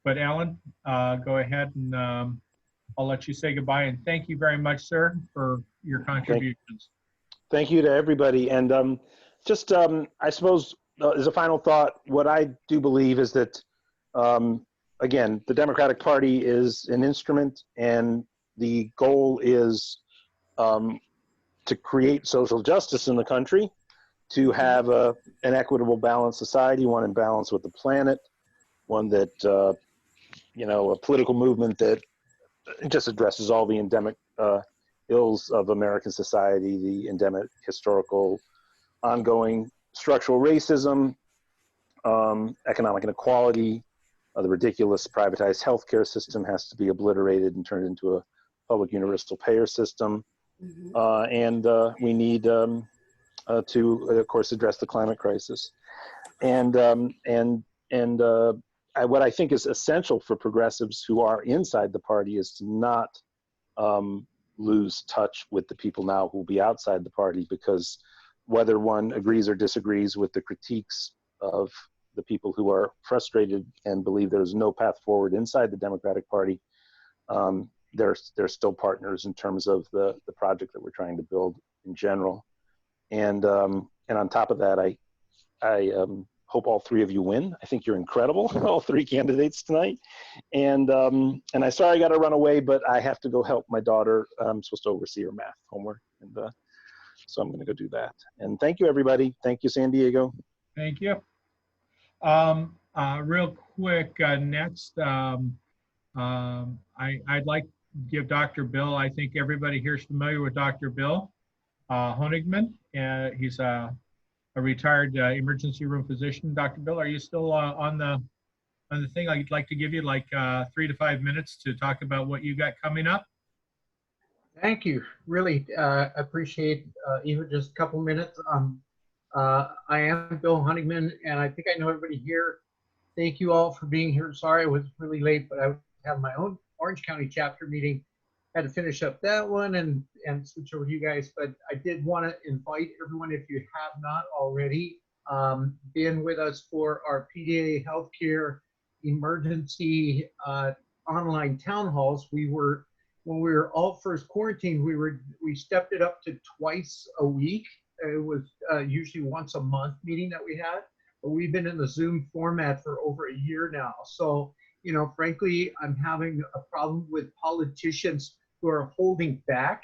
but Alan, go ahead and I'll let you say goodbye. And thank you very much, sir, for your contributions. Thank you to everybody. And I suppose as a final thought, what I do believe is that, again, the Democratic Party is an instrument, and the goal is to create social justice in the country, to have an equitable, balanced society, one in balance with the planet, one that, you know, a political movement that just addresses all the endemic ills of American society, the endemic historical, ongoing structural racism, economic inequality, the ridiculous privatized healthcare system has to be obliterated and turned into a public universal payer system. And we need to, of course, address the climate crisis. And what I think is essential for progressives who are inside the party is to not lose touch with the people now who will be outside the party, because whether one agrees or disagrees with the critiques of the people who are frustrated and believe there's no path forward inside the Democratic Party, they're still partners in terms of the project that we're trying to build in general. And on top of that, I hope all 3 of you win. I think you're incredible, all 3 candidates tonight. And I'm sorry I got to run away, but I have to go help my daughter. I'm supposed to oversee her math homework, and so I'm going to go do that. And thank you, everybody. Thank you, San Diego. Thank you. Real quick, next, I'd like to give Dr. Bill, I think everybody here is familiar with Dr. Bill Honigman. He's a a retired emergency room physician. Dr. Bill, are you still on the thing? I'd like to give you like 3 to 5 minutes to talk about what you got coming up. Thank you. Really appreciate even just a couple minutes. I am Bill Honeyman, and I think I know everybody here. Thank you all for being here. Sorry I was really late, but I have my own Orange County chapter meeting. Had to finish up that one and switch over to you guys. But I did want to invite everyone, if you have not already, been with us for our PDA healthcare emergency online town halls. When we were all first quarantined, we stepped it up to twice a week. It was usually once a month meeting that we had, but we've been in the Zoom format for over a year now. So, you know, frankly, I'm having a problem with politicians who are holding back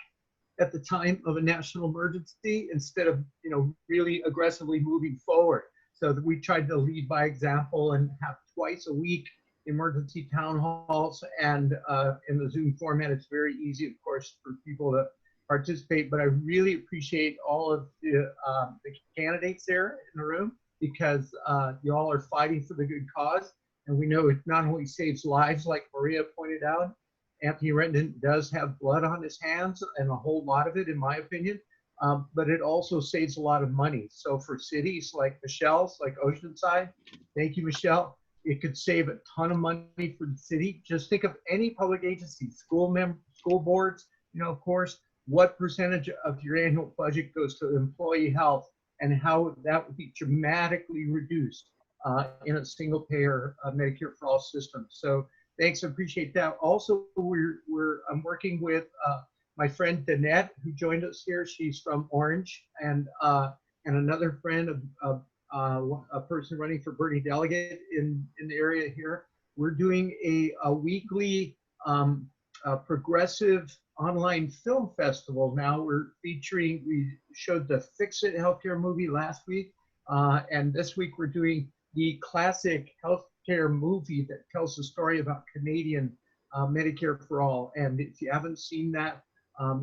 at the time of a national emergency instead of, you know, really aggressively moving forward. So that we tried to lead by example and have twice a week emergency town halls, and in the Zoom format, it's very easy, of course, for people to participate. But I really appreciate all of the candidates there in the room, because you all are fighting for the good cause. And we know it not only saves lives, like Maria pointed out, Anthony Rendon does have blood on his hands, and a whole lot of it, in my opinion, but it also saves a lot of money. So for cities like Michelle's, like Oceanside, thank you, Michelle, it could save a ton of money for the city. Just think of any public agency, school boards, you know, of course, what percentage of your annual budget goes to employee health, and how that would be dramatically reduced in a single payer Medicare for all system. So thanks, I appreciate that. Also, I'm working with my friend Danette, who joined us here. She's from Orange, and another friend of a person running for Bernie delegate in the area here. We're doing a weekly progressive online film festival. Now we showed the Fix It healthcare movie last week, and this week we're doing the classic healthcare movie that tells the story about Canadian Medicare for all. And if you haven't seen that,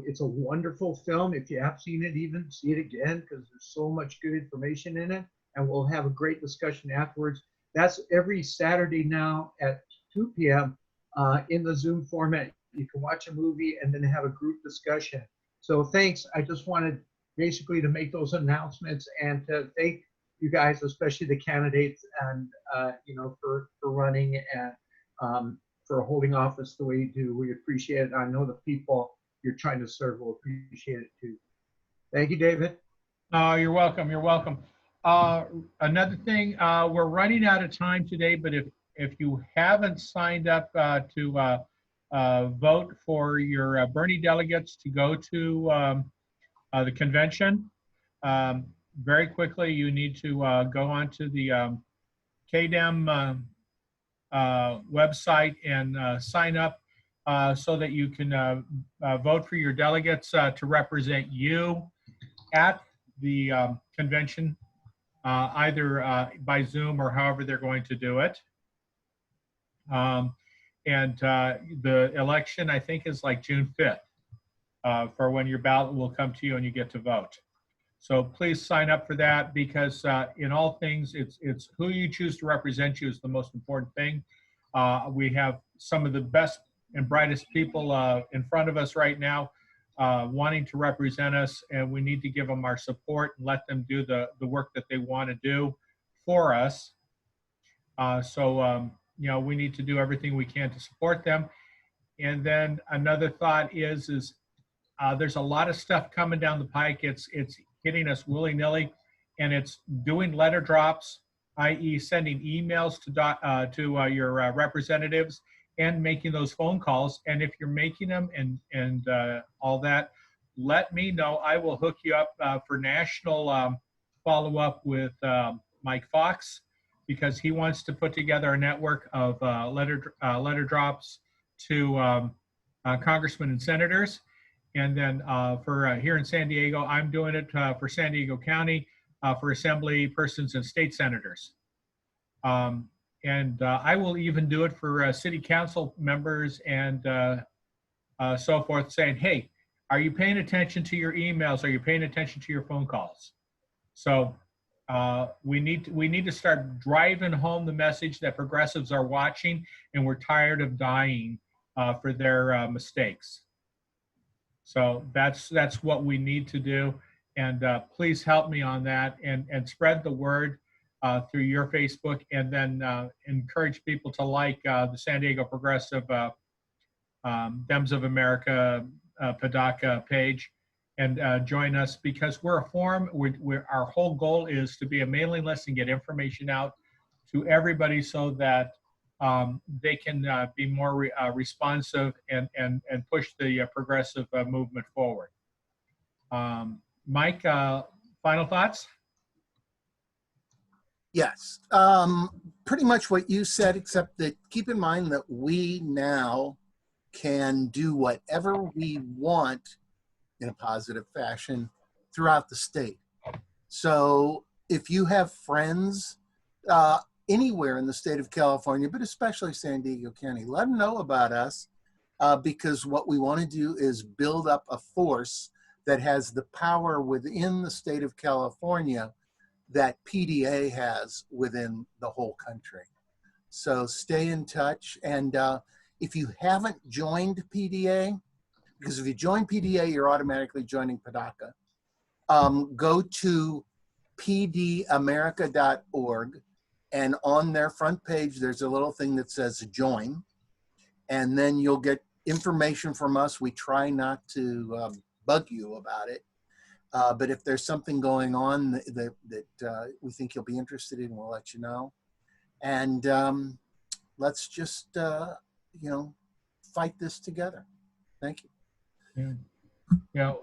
it's a wonderful film. If you have seen it, even see it again, because there's so much good information in it. And we'll have a great discussion afterwards. That's every Saturday now at 2 p.m. In the Zoom format. You can watch a movie and then have a group discussion. So thanks. I just wanted basically to make those announcements and to thank you guys, especially the candidates, and you know, for running and for holding office the way you do. We appreciate it. I know the people you're trying to serve will appreciate it too. Thank you, David. You're welcome. You're welcome. Another thing, we're running out of time today, but if you haven't signed up to vote for your Bernie delegates to go to the convention, very quickly you need to go onto the KDEM website and sign up so that you can vote for your delegates to represent you at the convention, either by Zoom or however they're going to do it. And the election, I think, is like June 5th for when your ballot will come to you and you get to vote. So please sign up for that, because in all things, it's who you choose to represent you is the most important thing. We have some of the best and brightest people in front of us right now wanting to represent us, and we need to give them our support and let them do the work that they want to do for us. You know, we need to do everything we can to support them. And then another thought is there's a lot of stuff coming down the pike. It's hitting us willy-nilly, and it's doing letter drops, i.e. sending emails to your representatives and making those phone calls. And if you're making them and all that, let me know. I will hook you up for national follow-up with Mike Fox, because he wants to put together a network of letter drops to congressmen and senators. And then for here in San Diego, I'm doing it for San Diego County for assembly persons and state senators. And I will even do it for city council members and so forth, saying, hey, are you paying attention to your emails? Are you paying attention to your phone calls? So we need to start driving home the message that progressives are watching, and we're tired of dying for their mistakes. So that's what we need to do, and please help me on that, and spread the word through your Facebook, and then encourage people to like the San Diego Progressive Dems of America PDA-CA page, and join us, because we're a forum. Our whole goal is to be a mailing list and get information out to everybody, so that they can be more responsive and push the progressive movement forward. Mike, final thoughts? Yes, pretty much what you said, except that keep in mind that we now can do whatever we want in a positive fashion throughout the state. So if you have friends anywhere in the state of California, but especially San Diego County, let them know about us, because what we want to do is build up a force that has the power within the state of California that PDA has within the whole country. So stay in touch. And if you haven't joined PDA, because if you join PDA, you're automatically joining PDA-CA, go to pdamerica.org, and on their front page, there's a little thing that says join, and then you'll get information from us. We try not to bug you about it. But if there's something going on that we think you'll be interested in, we'll let you know. And let's just, fight this together. Thank you. Yeah.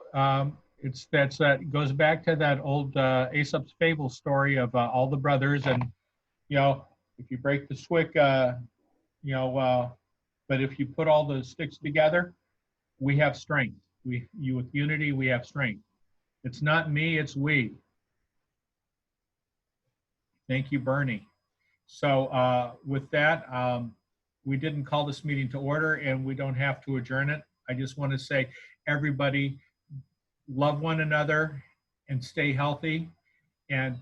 That goes back to that old Aesop's fable story of all the brothers, and if you break the swick, but if you put all the sticks together, we have strength. With unity, we have strength. It's not me, it's we. Thank you, Bernie. So with that, we didn't call this meeting to order, and we don't have to adjourn it. I just want to say, everybody, love one another and stay healthy. And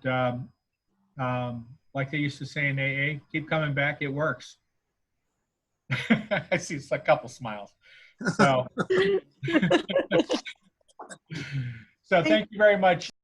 like they used to say in AA, keep coming back, it works. I see a couple smiles. So, so thank you very much.